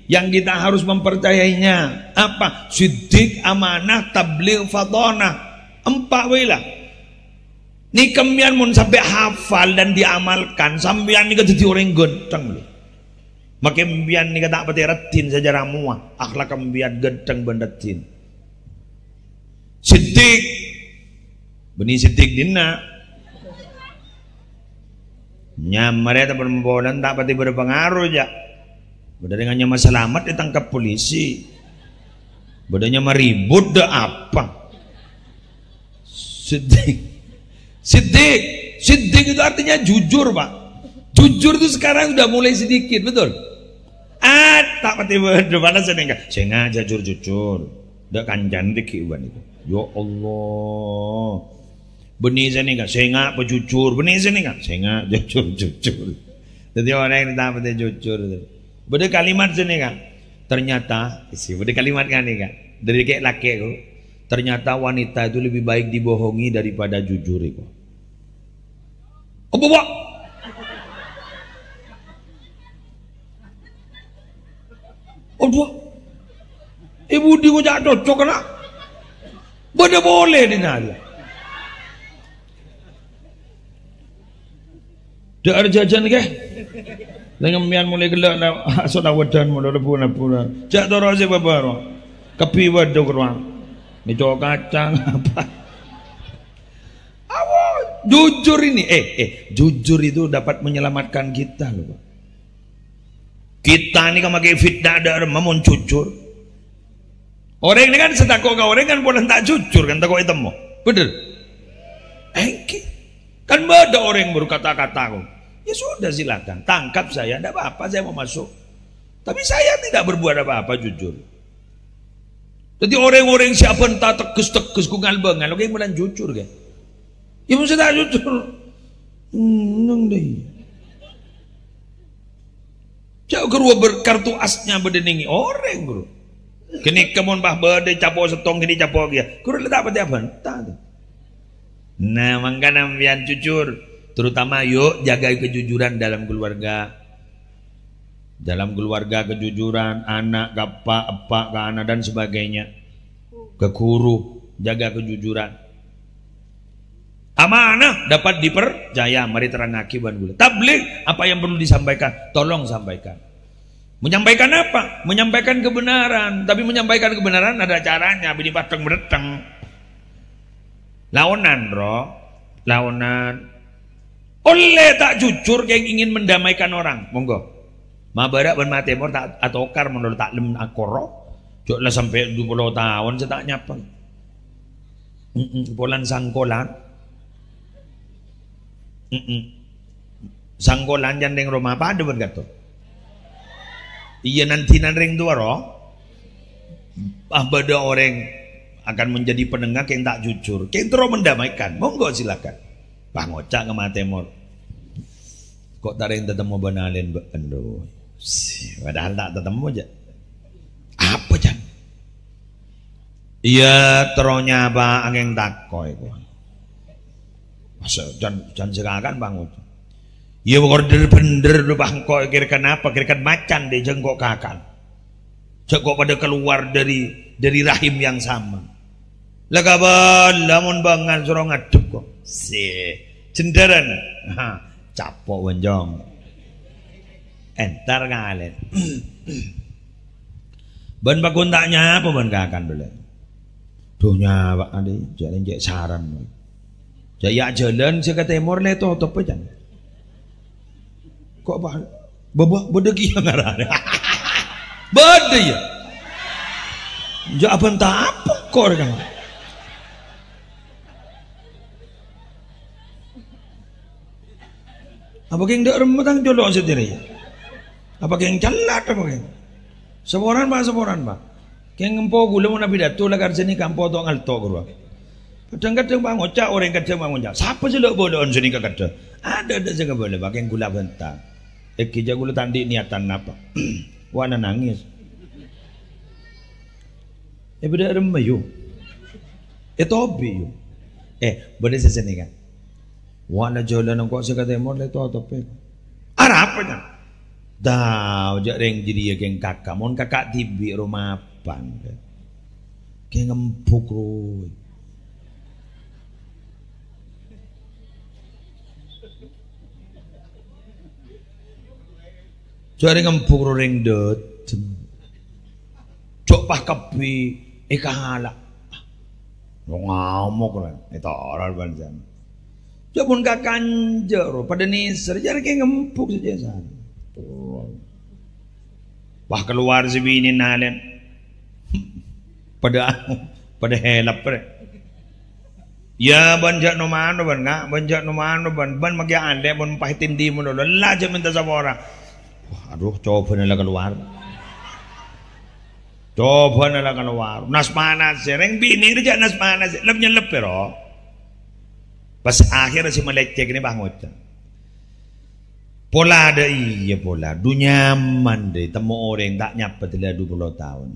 yang kita harus mempercayainya. Apa? Siddiq, amanah, tabligh, fatonah. 4 wilah. Ini kemian mun sampai hafal dan diamalkan sampean ini jadi orang genteng loh. Makin bian ni kata apa teratin sejarah muah akhlak kembian genteng bendatin. Siddiq benih Siddiq dina nyamare tak bermbolan tak pati berpengaruh ya. Beda dengannya selamat ditangkap polisi. Bedanya meribut dah apa? Siddiq itu artinya jujur Pak. Jujur itu sekarang sudah mulai sedikit betul. Tak pati berdua sengaja jujur. Dak kanjan diki uban itu. Ya Allah. Benih sini enggak sengaja jujur. Benih sini enggak sengaja jujur. Jadi orang yang tak pati jujur itu. Beda kalimat sini kan. Ternyata isi beda kalimat kan nih kan. Dari kayak laki aku. Ternyata wanita itu lebih baik dibohongi daripada jujur itu. Apa Pak? Oh dua. Ibu di kau cocok kena. Beda boleh dinala. Dak ada jajan ke? Dengan mian mulai gelak nak asal awadan mulai lepun. Jak toro se babaro. Kepi wado keruang. Ni cok kacang apa? Awak jujur ini jujur itu dapat menyelamatkan kita loh. Kita ni kan pakai fitnah ada mamun jujur. Orang ini kan setakok kau orang kan boleh tak jujur kan takok itu mo. Betul? Kan ada orang yang berkata-kata kau. Ya sudah silakan, tangkap saya, tidak apa-apa, saya mau masuk. Tapi saya tidak berbuat apa-apa, jujur. Jadi orang-orang siapa entah tegus-tegus ku ngalbengan, oke mudah jujur kan? Ya mesti tak jujur. Nang deh. Jauh kerua berkartu asnya berdeningi orang bro. Kini kemon bah berde capo setong kini capo dia. Kurang letak apa entah. Nah, makanya biar jujur. Terutama yuk jaga kejujuran dalam keluarga. Dalam keluarga kejujuran, anak, bapak, epak, ke anak dan sebagainya. Ke guru, jaga kejujuran. Amanah dapat dipercaya, mari terangaki ban gula. Tabligh apa yang perlu disampaikan, tolong sampaikan. Menyampaikan apa? Menyampaikan kebenaran, tapi menyampaikan kebenaran ada caranya, bini pateng bereteng. Laonan, bro. Laonan. Oleh tak jujur yang ingin mendamaikan orang, monggo. Mabarak ban matemor tak atokar menurut taklem akoro. Joklah sampai 20 tahun saya tak nyapa. Polan sangkolan. Sangkolan jandeng rumah apa ada ban gato. Iya nanti ring tua roh. Bada orang akan menjadi pendengar yang tak jujur. Yang terus mendamaikan, monggo silakan. Bang Ocak ke Matemor. Kok tak ada yang tetemu banalin aduh. Padahal tak tetemu aja. Apa jan? Iya teronya apa angin takoi kok. Masa jan sekarang Bang Ocak. Iya order bener lu Bang kok kira-kira apa? Kira-kira macan deh jengkok kakak. Jengkok pada keluar dari rahim yang sama. Lakaban lamun bangan suruh ngadep kok. Si cenderan capok wenjong entar ngalet ban bakun taknya apa ban kakan boleh duhnya pak ade jalan jek saran jaya jalan seka timur le to apa jan kok pak babak bedegi ngarane bede ya ja apa entah apa kok kan. Apa yang dak remetang jolok sendiri? Apa yang celat apa yang? Semoran pak. Yang ngempo gula mau nabi datu lah kerja ni kampo to ngalto gua. Kadang-kadang Bang Ocak orang kadang Bang Ocak. Siapa sih lo boleh on sini kadang? Ada sih boleh. Bagian gula bentar. Ekija gula tandi niatan apa? Wana nangis. Beda remayu. Hobi yo. Boleh sesini kan? Wana jalan kok saya kata mau leto atau apa? Apa nya? Dah, jak reng jadi geng kakak, mon kakak tibi rumah pan, geng ngempuk roy. Jak reng ngempuk reng dot, cok pah kapi, kahala, ngamuk lah, itu orang banjang. Jabun kakan jero pada niser jar kayak ngempuk saja sana. Wah keluar si bini nalen. pada helap pada. Ya banjak no mano ban ngak banjak no mano ban magi ande ban pahitin di mo lah aja minta sama orang. Wah aduh coba nala keluar. Coba nala keluar. Nas panas reng bini kerja nas panas lebnya lep pero. Pas akhir si melecek ini Bang Ocak. Pola ada iya pola. Du nyaman deh temu orang tak nyapa telah 20 tahun.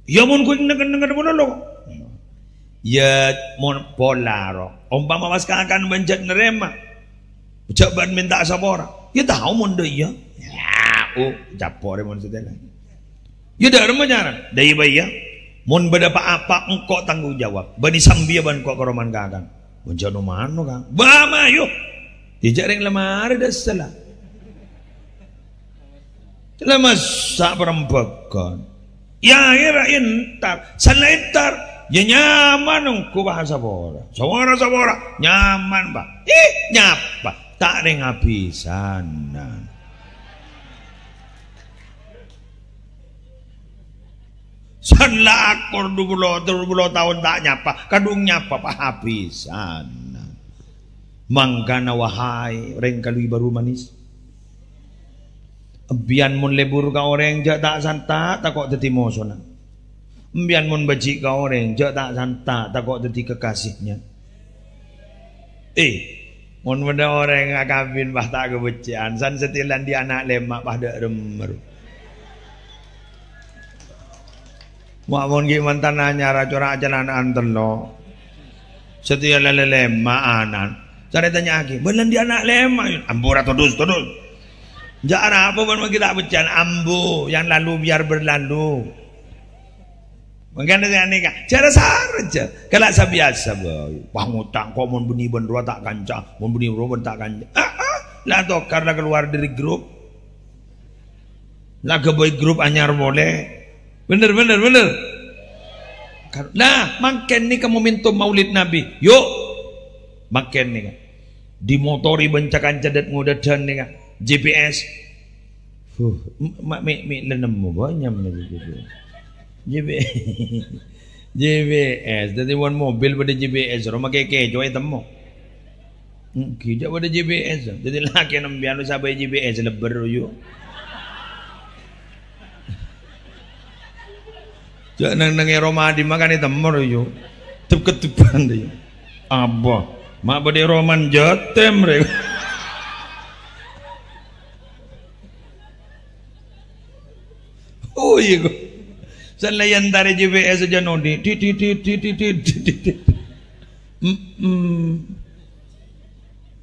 Ya mun ku denger bola lo. Ya mun pola ro. Umpama mas akan menjat nerema. Ucapan minta sabora. Ya tahu mun deh ya. Ya, capore mun sedela. Ya dah remajaran. Dari bayi ya. Mun beda apa engkau tanggung jawab. Bani sambia ban kau koroman kakang. Menjano mano kang. Bama yuk. Tidak ring lemari dah salah. Lemas sak perempuan. Ya ira intar, salah intar. Ya nyaman ku bahasa sabora. Sabora nyaman pak. Nyapa tak ring habisan. Salah akor 20 tahun tak nyapa, kadung nyapa pak habisan. Manggana wahai orang kalui baru manis. Bian mun lebur ka orang jak tak santa tak kok dadi mosona. Bian mun bajik ka orang jak tak santa tak kok dadi kekasihnya. Mun benda orang ngakabin bah tak kebecian san setilan di anak lemak bah dak remer. Wah mun ki mantan anyar corak jalan antelo. Setia lele maanan. Saya tanya lagi, belan dia anak lemak, ambu atau dus. Jangan apa pun kita bercan ambu yang lalu biar berlalu. Mungkin ada yang cara saja. Kalau saya biasa, pangutang kau mau bunyi bendera tak kancah, mau bunyi roban tak kancah. Lah toh karena keluar dari grup, lah boy grup anyar boleh. Bener. Nah, makin ni kamu minta maulid Nabi, yuk. Makin nih kan dimotori bencakan cadat ngudadan nih kan GPS mi lenemu banyak GPS jadi one mobil pada GPS rumah keke coy temu kijak pada GPS jadi laki nambian lu sampai GPS lebar yo jangan nang Romadi makan itu temur yo ketupan deh abah mak bade roman jotem rek. Oh iya kok. Selayan dari GPS aja nodi.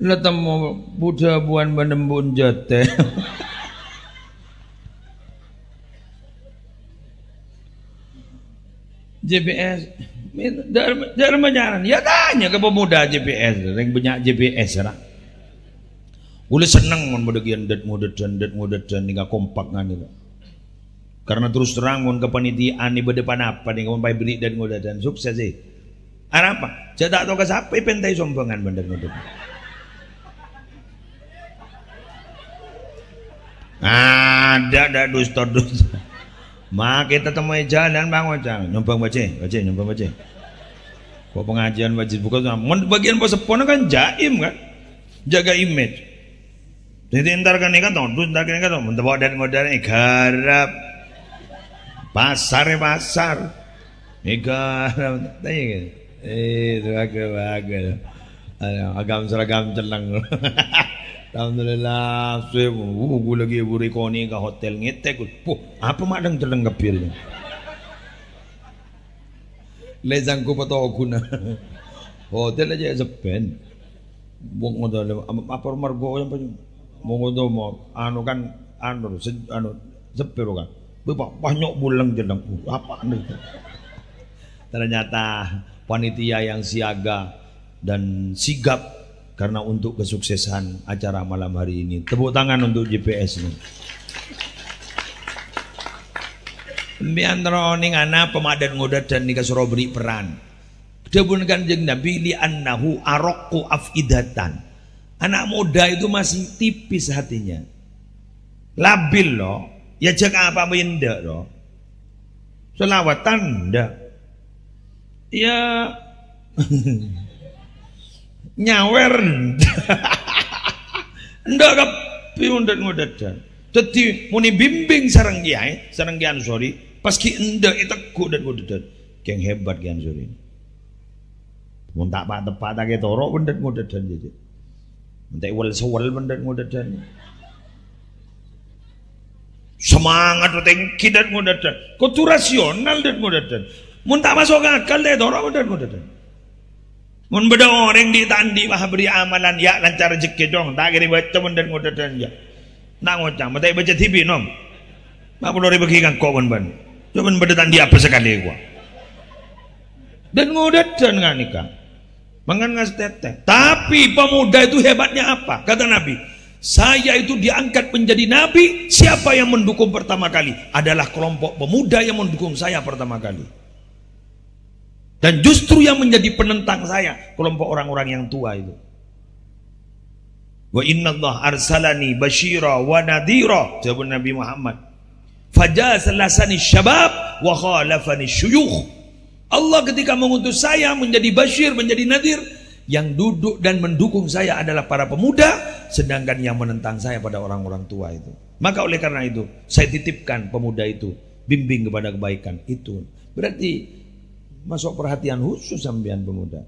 Lah temu Buddha buan benembun jotem. GPS Darma jalan, ya tanya ke pemuda GPS, yang banyak GPS lah. Ule seneng mon bagian mudet nih kompak ngani. Karena terus terang mon kepanitiaan nih berdepan apa nih kamu beli dan mudet sukses sih. Apa? Saya tak tahu ke siapa pentai sombongan bener mudet. Ada dusta. Mak kita temui jalan bang wajah nyumbang baca. Kok pengajian wajib bukan bagian bos sepon kan jaim kan, jaga image. Jadi ntar kan ikan tuh, ntar kan ikan tuh, mentebawa dan modal garap pasar, garap, tanya gitu. Itu agam seragam celeng. Alhamdulillah, gue lagi burikoni ke hotel ngetek. Apa madang celeng kepirnya? Lezangku patau guna. Hotel aja sepen. Bung modal apa margo yang paling mau mau kan seper kan. Banyak bulan celeng. Apa nih? Ternyata panitia yang siaga dan sigap karena untuk kesuksesan acara malam hari ini. Tepuk tangan untuk GPS ini. Biantara ning ana pemadan ngodat dan nika sura beri peran. Dawuh Kanjeng Nabi li annahu araqqu afidatan. Anak muda itu masih tipis hatinya. Labil loh. Ya jaga apa mendak loh. Selawatan ndak. Ya nyawer ndak kapi undat-undat. Dadi muni bimbing sareng kiai Ansori pas ki ndak iteguk dan udat. Geng hebat ki Ansori. Mun tak pak tepat tak toro undat-undat jadi. Entek wal-sewal bendan ngodadan. Semangat tengki dan ngodadan. Kudu rasional dan ngodadan. Mun tak masuk akal deh dorong dan ngodadan. Mun beda orang ditandi mah beri amalan ya lancar rezeki dong. Tak kira baca bendan ngodadan ya. Nak ngocang, mata baca TV nom. Mak perlu bagi kau ban. Coba beda tandi apa sekali gua. Dan ngodadan kan nikah. Mangan ngas teteh. Tapi pemuda itu hebatnya apa? Kata Nabi, saya itu diangkat menjadi nabi. Siapa yang mendukung pertama kali? Adalah kelompok pemuda yang mendukung saya pertama kali. Dan justru yang menjadi penentang saya kelompok orang-orang yang tua itu. Wa innallah arsalani basyira wa nadhira, jawab Nabi Muhammad. Fajasalasani syabab wa khalafani syuyukh. Allah ketika mengutus saya menjadi basyir, menjadi nadir, yang duduk dan mendukung saya adalah para pemuda, sedangkan yang menentang saya pada orang-orang tua itu. Maka oleh karena itu saya titipkan pemuda itu, bimbing kepada kebaikan itu. Berarti masuk perhatian khusus sampean pemuda.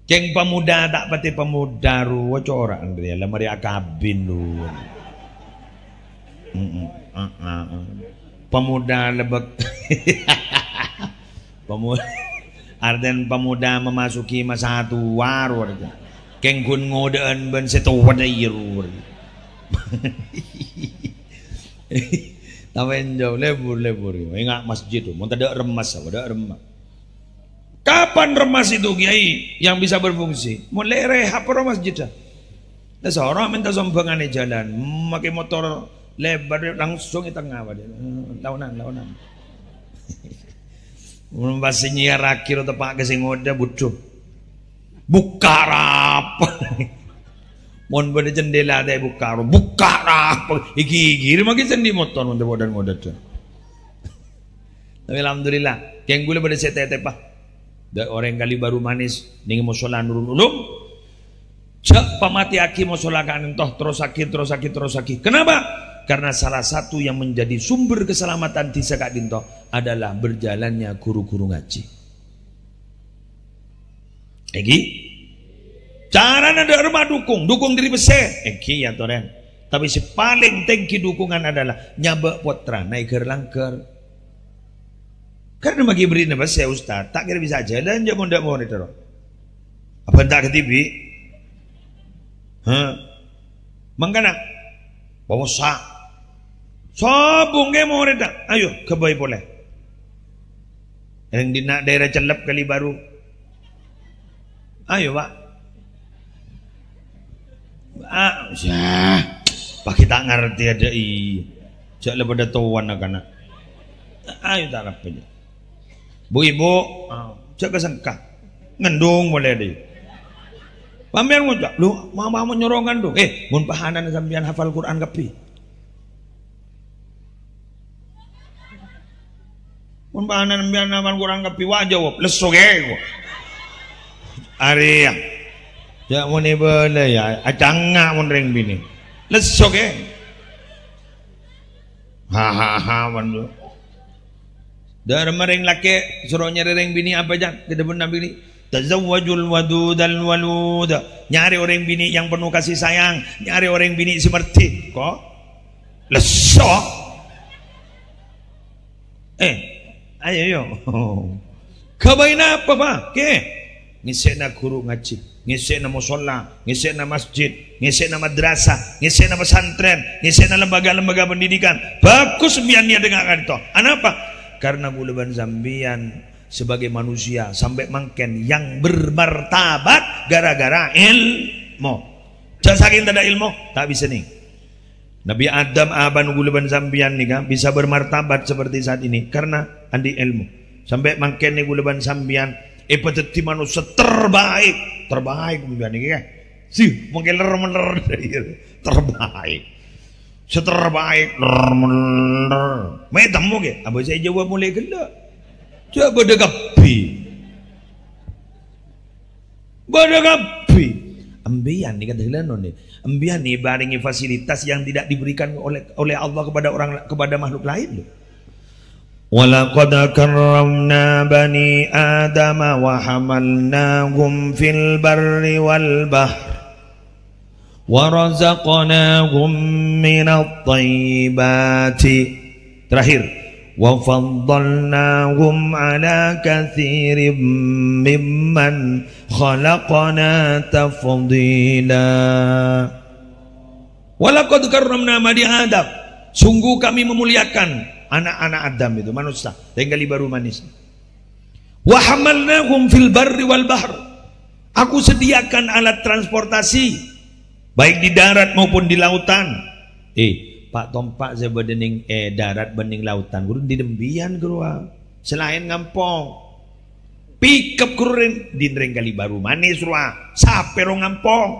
Ceng pemuda tak pati pemuda ruwa corak Andrea lemari akabin lu. Pemuda lebek. Pemuda arden pemuda memasuki masa tua warga kengkun ngodean ben setuwad iru tawen jauh lebur enggak masjid tuh mau tidak remas ada remas. Kapan remas itu kiai yang bisa berfungsi? Mulai rehab pro masjid dah. Nah seorang minta sombangannya jalan pakai motor lebar langsung di tengah pada launan Membahas nyiar akhir atau pak kesing ngoda butuh buka rap mon pada jendela ada buka rap iki makin sendi motor untuk bodan ngoda tuh. Tapi alhamdulillah yang gue pada setete pak orang kali baru manis ning musola Nurul Ulum cak pamati aki musola kan toh terus sakit. Kenapa? Karena salah satu yang menjadi sumber keselamatan di Sekak Dinto adalah berjalannya guru-guru ngaji. Egi, cara ada rumah dukung diri besar. Egi ya toren. Tapi si paling tinggi dukungan adalah nyabak potra naik gerlangker. Karena bagi beri nama saya Ustaz, tak kira bisa jalan jangan ndak mau itu. Apa tak ketibi? Mangkana bawa sabung ke mau reda, ayo kebaik boleh. Yang di daerah Celep kali baru, ayo pak. Pak kita ngerti ada jak lebih ada tuan anak. Ayo tak apa aja. Bu ibu, jak kesengkah, ngendung boleh deh. Pamer ngocak, lu mau nyorongan dong. Mun pahanan sampean hafal Quran kepi. Mun pahanan sampean hafal Quran kepi wa jawab, leso ge gua. Ari ya. Jak mun ibele ya, acanga mun ring bini. Leso ge. Ha wandu. Dar mering laki suruh nyari ring bini apa jan? Kita pun nabi ni. Tazawwajul wadudal walud. Nyari orang bini yang penuh kasih sayang, nyari orang bini seperti kok leso. Ayo yo. Kabaina apa pak? Ke ngisena guru ngaji, ngisena musola, ngisena masjid, ngisena madrasah, ngisena pesantren, ngisena lembaga-lembaga pendidikan. Bagus biannya dengarkan itu. Kenapa? Karena gulaban zambian sebagai manusia sampai mangken yang bermartabat gara-gara ilmu. Jangan saking tidak ilmu tak bisa nih. Nabi Adam aban gulaban zambian nih kan bisa bermartabat seperti saat ini karena andi ilmu. Sampai mangken nih gulaban zambian epateti manusia terbaik kemudian nih kan. Sih mungkin ler terbaik. Seterbaik ler. Metam mungkin. Abang saya jawab mulai gila. Coba dekapi ambian ni kata Hilano ni ambian ni baringi fasilitas yang tidak diberikan oleh Allah kepada makhluk lain. Walaqad karramna bani Adam wa hamalnahum fil barri wal bahr warazaqnahum minat thayyibati. Terakhir, wa faddalnahum ala katsirin mimman khalaqna tafdila. Walaqad karramna bani Adam, sungguh kami memuliakan anak-anak Adam itu manusia, tinggal baru manis. Wa hamalnahum fil barri wal bahr, aku sediakan alat transportasi baik di darat maupun di lautan. Pak Tompak saya bedening darat bening lautan guru di dembian guru selain ngampong pikap guru di kali baru manis ruah sape ro ngampong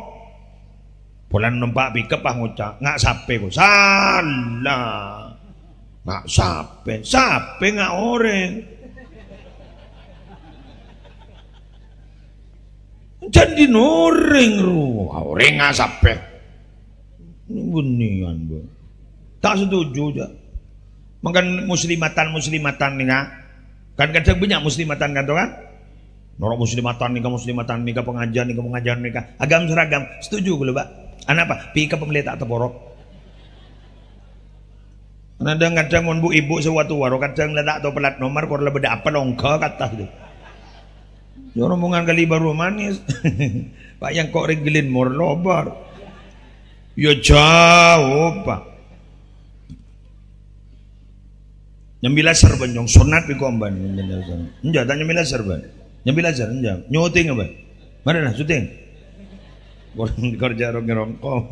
pulang numpak pikap ah ngucap nggak sape kok salah nggak sape nggak orang. Jadi noreng ruah orang nggak sampai ini bunian bu tak setuju aja makan muslimatan nih kan kadang banyak muslimatan kan tuh kan norok muslimatan nikah pengajian nikah agam seragam setuju gue pak anak apa pika pemelita atau porok kadang mon bu ibu sewatu waro kadang letak atau pelat nomor kor lebih apa longka kata gitu. Ya rombongan kali baru manis. Pak yang kok regelin mur lobar. Ya jauh pak. Nyambil laser banjong sunat di komban. Enggak tanya nyambil laser ban. Nyambil laser enggak. Nyuting apa? Mana nah syuting? Kerja rongkong.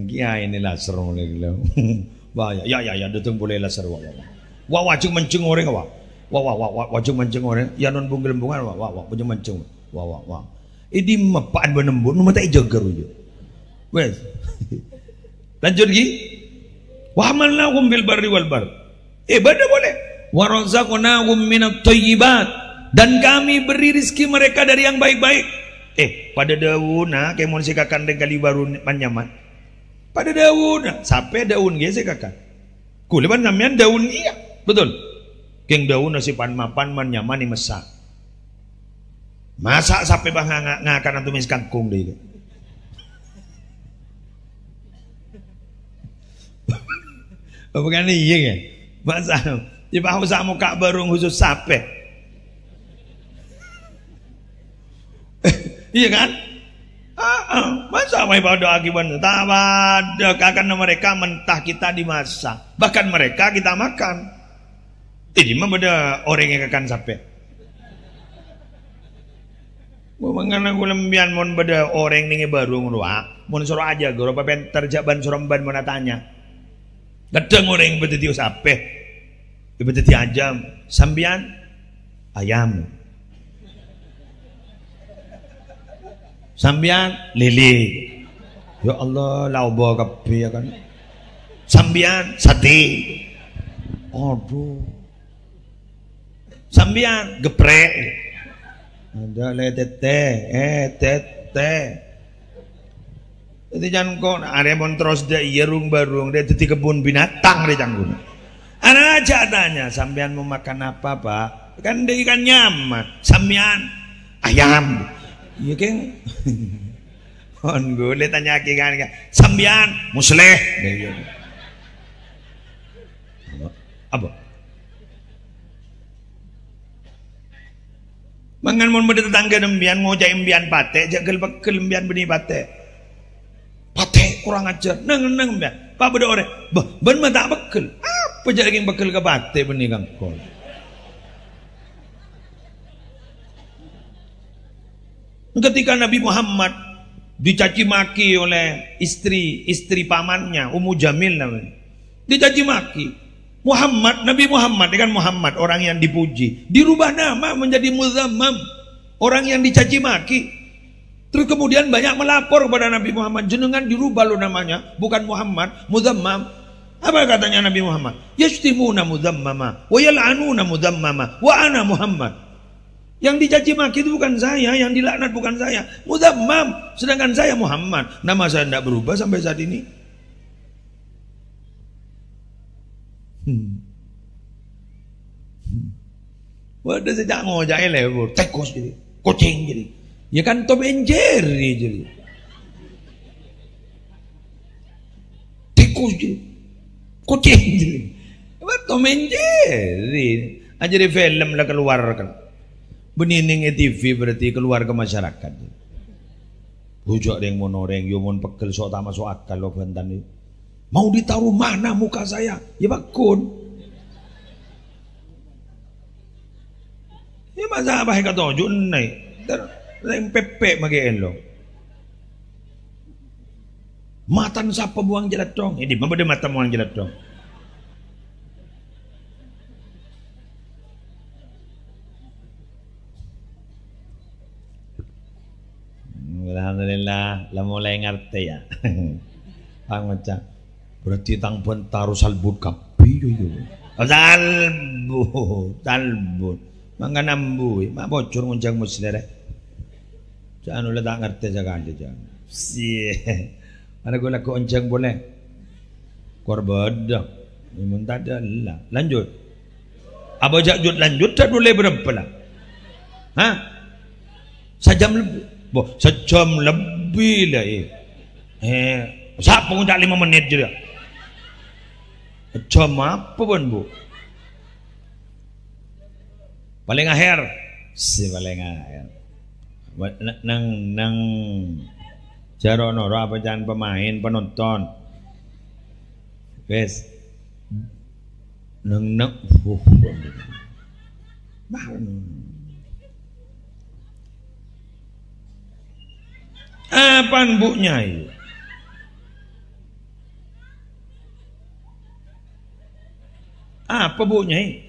Kia ini laser mulai gila. Wah ya datang boleh laser wah wajib menceng orang wah. Wajib mancing orang ya non bungal-bungal wajib mancing wah ini mapaan benembun mata jaga rujuk wes lanjut lagi wa hamalnahum bil barri wal bahr bada boleh wa razaqnahum minat thayyibat dan kami beri rezeki mereka dari yang baik-baik pada daun kayak mau sikakan kali baru panyaman pada daun sampai daun ge sikakan kuliban namian daun iya betul keng daun nasi pan mapan man nyaman ni masak sampai bang ngakan tumis kangkung deh bukan iya kan masak di bawah sama muka barung khusus sape iya kan masa mai pada akibat tak ada karena mereka mentah kita dimasak bahkan mereka kita makan. Ini mah beda orang yang akan sampai. Mengana gulembian mon beda orang nih baru ngurua, mon suruh aja guru papen terjaban suremban mau tanya. Kadang orang yang beda tius sampai, beda tiajam, sambian ayam, sambian lele. Ya Allah, lauba kapi ya kan. Sambian sate. Aduh. Sambian geprek ada letete tete jadi jangan kok ada montros dia yerung barung dia di kebun binatang dia canggung anak aja tanya sambian mau makan apa pak kan dia ikan nyaman sambian ayam iya kan on gue tanya kan sambian musleh apa mangan mon beda tetangga dembian ngojak imbian pate jagal bekel imbian benih pate kurang ajar neng imbian pak beda orang ben mata bekel apa jadi yang bekel ke pate benih kangkol ketika Nabi Muhammad dicaci maki oleh istri pamannya Ummu Jamil namanya dicaci maki Nabi Muhammad dengan Muhammad orang yang dipuji dirubah nama menjadi Muzammam orang yang dicaci maki terus kemudian banyak melapor kepada Nabi Muhammad jenengan dirubah lo namanya bukan Muhammad Muzammam apa katanya Nabi Muhammad yashtimuna muzammama wa yal'anuna muzammama wa ana Muhammad yang dicaci maki itu bukan saya yang dilaknat bukan saya Muzammam sedangkan saya Muhammad nama saya tidak berubah sampai saat ini. Wadah sejak ngojak lebur tekos jadi kucing jadi ya kan Tom and Jerry jadi tikus je, kucing je. Apa Tom and Jerry? Aja di film lah keluar kan. Benining TV berarti keluar ke masyarakat. Hujok yang mau noreng, yo mon pekel sok tak masuk akal lo bentan ni. Mau ditaruh mana muka saya? Ya bakun. Ya masa apa yang kata jun naik? Lain pepek magain lo. Matan siapa buang jelat dong? Ini mana dia mata buang jelat dong? Alhamdulillah, lah mulai ngerti ya. Pang macam berarti tang pun taruh salbut kapi yo. Salbut. Mangga nambu, mak bocor nguncang musnere. Jangan ulah tak ngerti jangan aja. Ada gula ko uncang boleh. Korban. Memang tak ada lah. Lanjut. Apa lanjut tak boleh berapa lah? Hah? Sejam lebih. Sejam lebih lah siapa pun tak 5 menit je dia. Sejam apa pun bu? Paling akhir paling akhir nang jarono apa jangan pemain penonton wes nang apaan bu nyai apa bu nyai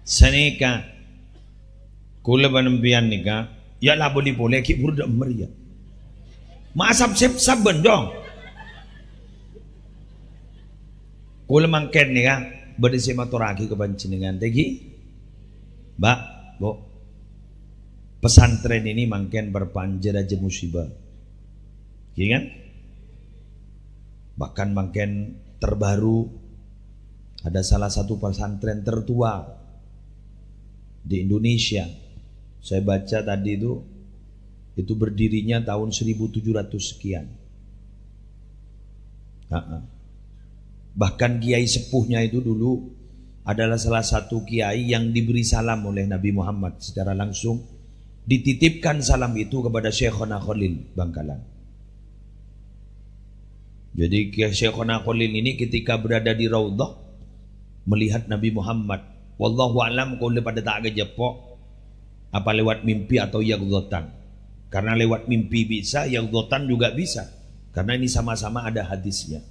sanika kula banempian nika ya lah boleh ki burda meria maasap saben dong kula mangken nika berdisi maturaki ke panjenengan tegi Mbak Bu pesantren ini mangken berpanjer aja musibah iya kan bahkan mangken terbaru ada salah satu pesantren tertua di Indonesia. Saya baca tadi itu berdirinya tahun 1700 sekian. Bahkan kiai sepuhnya itu dulu adalah salah satu kiai yang diberi salam oleh Nabi Muhammad secara langsung. Dititipkan salam itu kepada Syekhona Khalil Bangkalan. Jadi Syekhona Khalil ini ketika berada di Raudhah melihat Nabi Muhammad. Wallahu alam kalau pada tak agak apa lewat mimpi atau yaqdhatan. Karena lewat mimpi bisa, yaqdhatan juga bisa. Karena ini sama-sama ada hadisnya.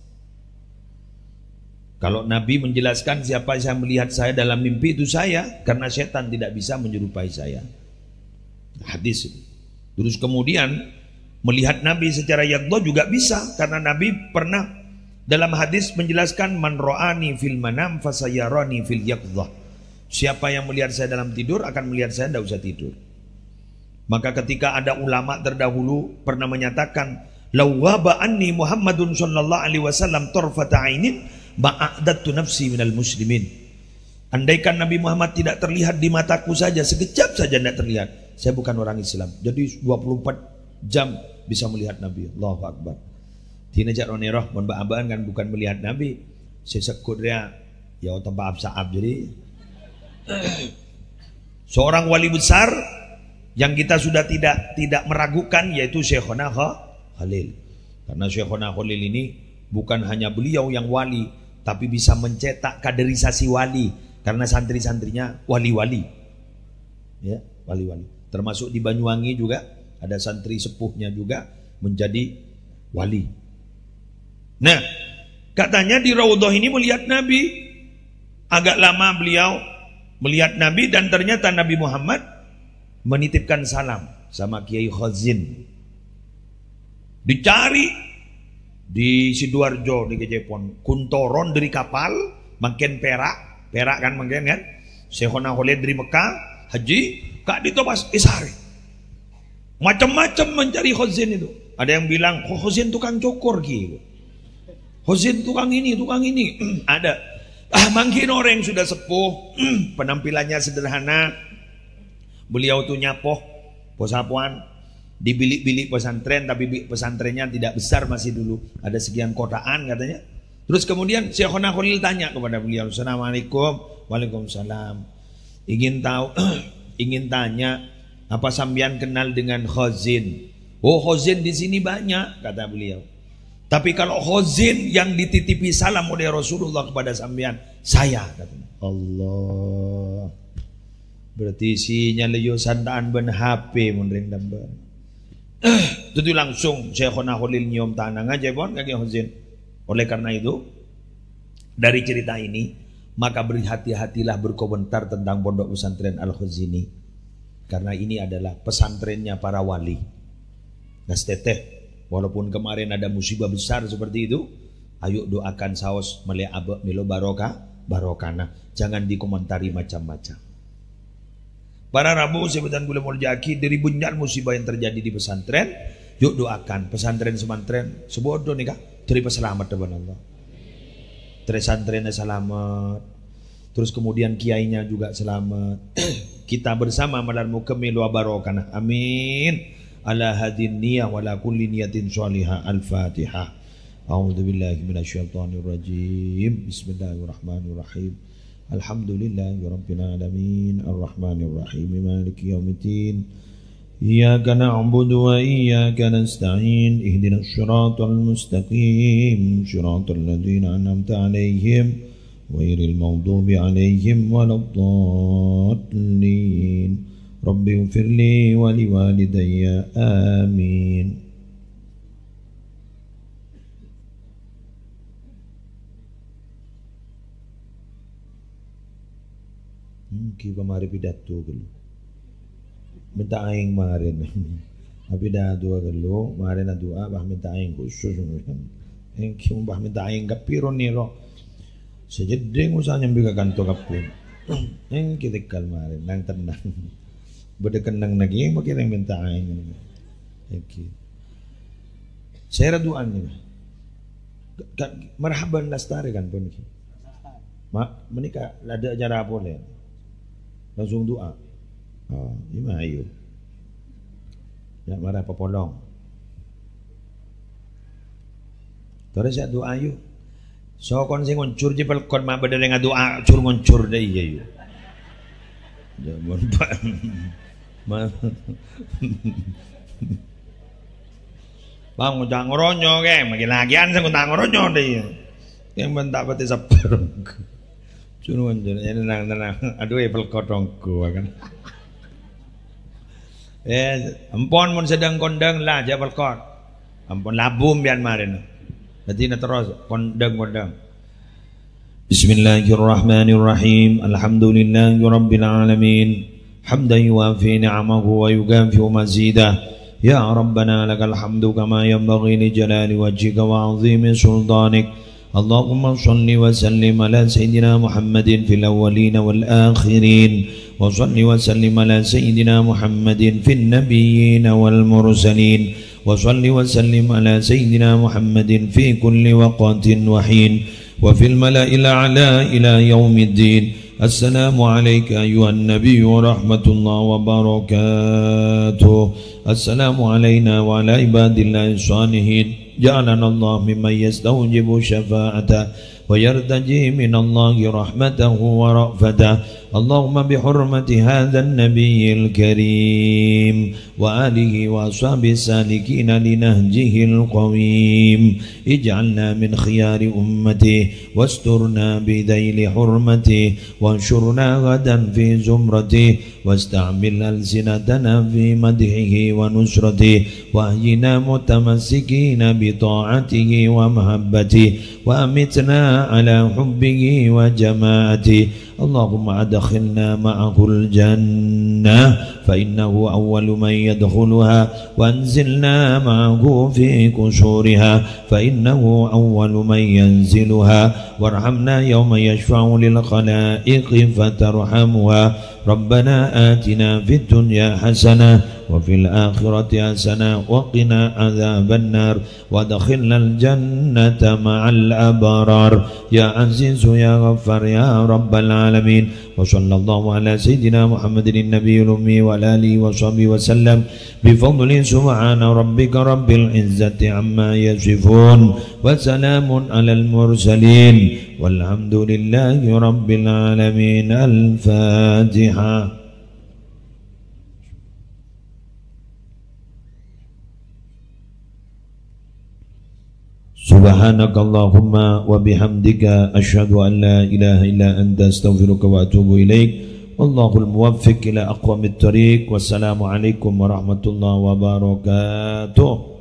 Kalau Nabi menjelaskan siapa yang melihat saya dalam mimpi itu saya, karena setan tidak bisa menyerupai saya. Hadis. Terus kemudian melihat Nabi secara yaqdhah juga bisa, karena Nabi pernah dalam hadis menjelaskan man ra'ani fil manam fasayarani fil yaqdhah. Siapa yang melihat saya dalam tidur akan melihat saya tidak usah tidur. Maka ketika ada ulama terdahulu pernah menyatakan lawaba anni Muhammadun sallallahu alaihi wasallam tarfata ainin ma'adatu nafsi minal muslimin. Andaikan Nabi Muhammad tidak terlihat di mataku saja, sekejap saja tidak terlihat, saya bukan orang Islam. Jadi 24 jam bisa melihat Nabi. Allahu Akbar. Tinajak roneroh membaan kan bukan melihat Nabi. Saya sekut dia ya tanpa absaab. Jadi seorang wali besar yang kita sudah tidak meragukan yaitu Syekhona Khalil. Karena Syekhona Khalil ini bukan hanya beliau yang wali, tapi bisa mencetak kaderisasi wali. Karena santri-santrinya wali-wali, ya wali-wali. Termasuk di Banyuwangi juga ada santri sepuhnya juga menjadi wali. Nah, katanya di Raudhah ini melihat Nabi. Agak lama beliau melihat Nabi dan ternyata Nabi Muhammad menitipkan salam sama Kiai Khazin. Dicari di Sidoarjo di Kejepon, kuntoron dari kapal, makin perak kan makin kan. Syekhona Khalil dari Mekah haji, kak ditobas isari. Macam-macam mencari Khazin itu. Ada yang bilang, "Oh, Khazin tukang cokor gitu. Khazin tukang ini." Ada. Mungkin orang yang sudah sepuh, penampilannya sederhana. Beliau tuh nyapoh Posapuan di bilik-bilik pesantren, tapi bilik pesantrennya tidak besar masih dulu, ada sekian kotaan katanya. Terus kemudian Syekhona Khalil tanya kepada beliau, Assalamualaikum. Waalaikumsalam. Ingin tahu, ingin tanya, apa sambian kenal dengan khazin? Oh, khazin di sini banyak, kata beliau. Tapi kalau khazin yang dititipi salam oleh Rasulullah kepada sambian, saya, katanya. Allah. Berarti isinya leyo santaan ben HP munring dambar. Tentu langsung Syekhona Khalil nyium tanang aja pon kaki khazin. Oleh karena itu, dari cerita ini, maka berhati-hatilah berkomentar tentang pondok pesantren Al-Khazini, karena ini adalah pesantrennya para wali. Nas teteh, walaupun kemarin ada musibah besar seperti itu, ayo doakan saos mele abe milo barokana, jangan dikomentari macam-macam. Para Rabu sebutan gula muljaki dari bunyian musibah yang terjadi di pesantren, yuk doakan pesantren-pesantren sebodoh nih kak, terima selamat depan Allah. Pesantrennya selamat, terus kemudian kiainya juga selamat. Kita bersama malam mukmil wa barokana. Amin. Ala hadin niyah wa la kulli niyatin sholihah. Al-Fatihah. A'udzubillahi minasyaitonir rajim. Bismillahirrahmanirrahim. Alhamdulillahi rabbil alamin. Arrahmanir rahim. Maliki yaumiddin. Iyyaka na'budu wa iyyaka nasta'in. Ihdinas siratal mustaqim. Siratal ladzina an'amta 'alaihim ghairil maghdubi 'alaihim waladdallin. Rabbighfirli wa liwalidayya. Amin. Kita mari pidato dulu. Minta aing marin. Pidato dulu, marin na doa bah minta aing khusus. Engki bah minta aing kapiro niro. Sejedeng usahanya biga kanto kapiro. Engki tekal marin nang tenang. Beda kenang lagi makin minta aing. Engki. Saya doan ni. Marhaban lastari kan pun. Mak menikah ada acara apa le? Langsung doa. Oh, ini ayo. Ya marah popolong. Terus ya doa ayo. So kon sing ngoncur jepel kon mah bedere ngadoa cur ngoncur deh iya yo. Jangan pak. Bang ngundang ngoronyo ke, makin lagian sing ngundang ngoronyo deh. Yang bentak pati sabar. Cuma tenang, aduh pelkot dongku kan. Ampun mun sedang kondang lah aja pelkot. Ampun labum biar marin. Nanti terus kondang. Bismillahirrahmanirrahim. Alhamdulillahirabbil alamin. Hamdan yuwafi ni'amahu wa yukafi'u mazidah. Ya Rabbana lakal hamdu kama yanbaghi li jalali wajhika wa 'azimi sultanik. اللهم صل وسلم على سيدنا محمد في الأولين والآخرين وصل وسلم على سيدنا محمد في النبيين والمرسلين وصل وسلم على سيدنا محمد في كل وقت وحين وفي الملأ الأعلى إلى يوم الدين. السلام عليك أيها النبي ورحمة الله وبركاته. السلام علينا وعلى عباد الله الصالحين. جعلنا الله ممن يستوجب شفاعته ويرتجي من الله رحمته ورأفته. اللهم بحرمة هذا النبي الكريم وآله وأصحابه السالكين لنهجه القويم اجعلنا من خيار أمته واسترنا بذيل حرمته وانشرنا غدا في زمرته واستعمل ألسنتنا في مدحه ونصرته وأحينا متمسكين بطاعته ومحبته وأمتنا على حبه وجماعته. اللهم أدخلنا معه الجنة فإنه أول من يدخلها وأنزلنا معه في كسورها فإنه أول من ينزلها وارحمنا يوم يشفع للخلائق فترحمها. ربنا آتنا في الدنيا حسنة وفي الآخرة حسنة وقنا عذاب النار وادخلنا الجنة مع الأبرار يا عزيز يا غفار يا رب العالمين. وصلى الله على سيدنا محمد النبي الأمي وعلى آله وصحبه وسلم بفضل سبحان ربك رب العزة عما يصفون وسلام على المرسلين والحمد لله رب العالمين. الفاتحة. سبحانك اللهم وبحمدك أشهد أن لا إله إلا أنت أستغفرك وأتوب إليك. والله الموفق إلى أقوم الطريق. والسلام عليكم ورحمة الله وبركاته.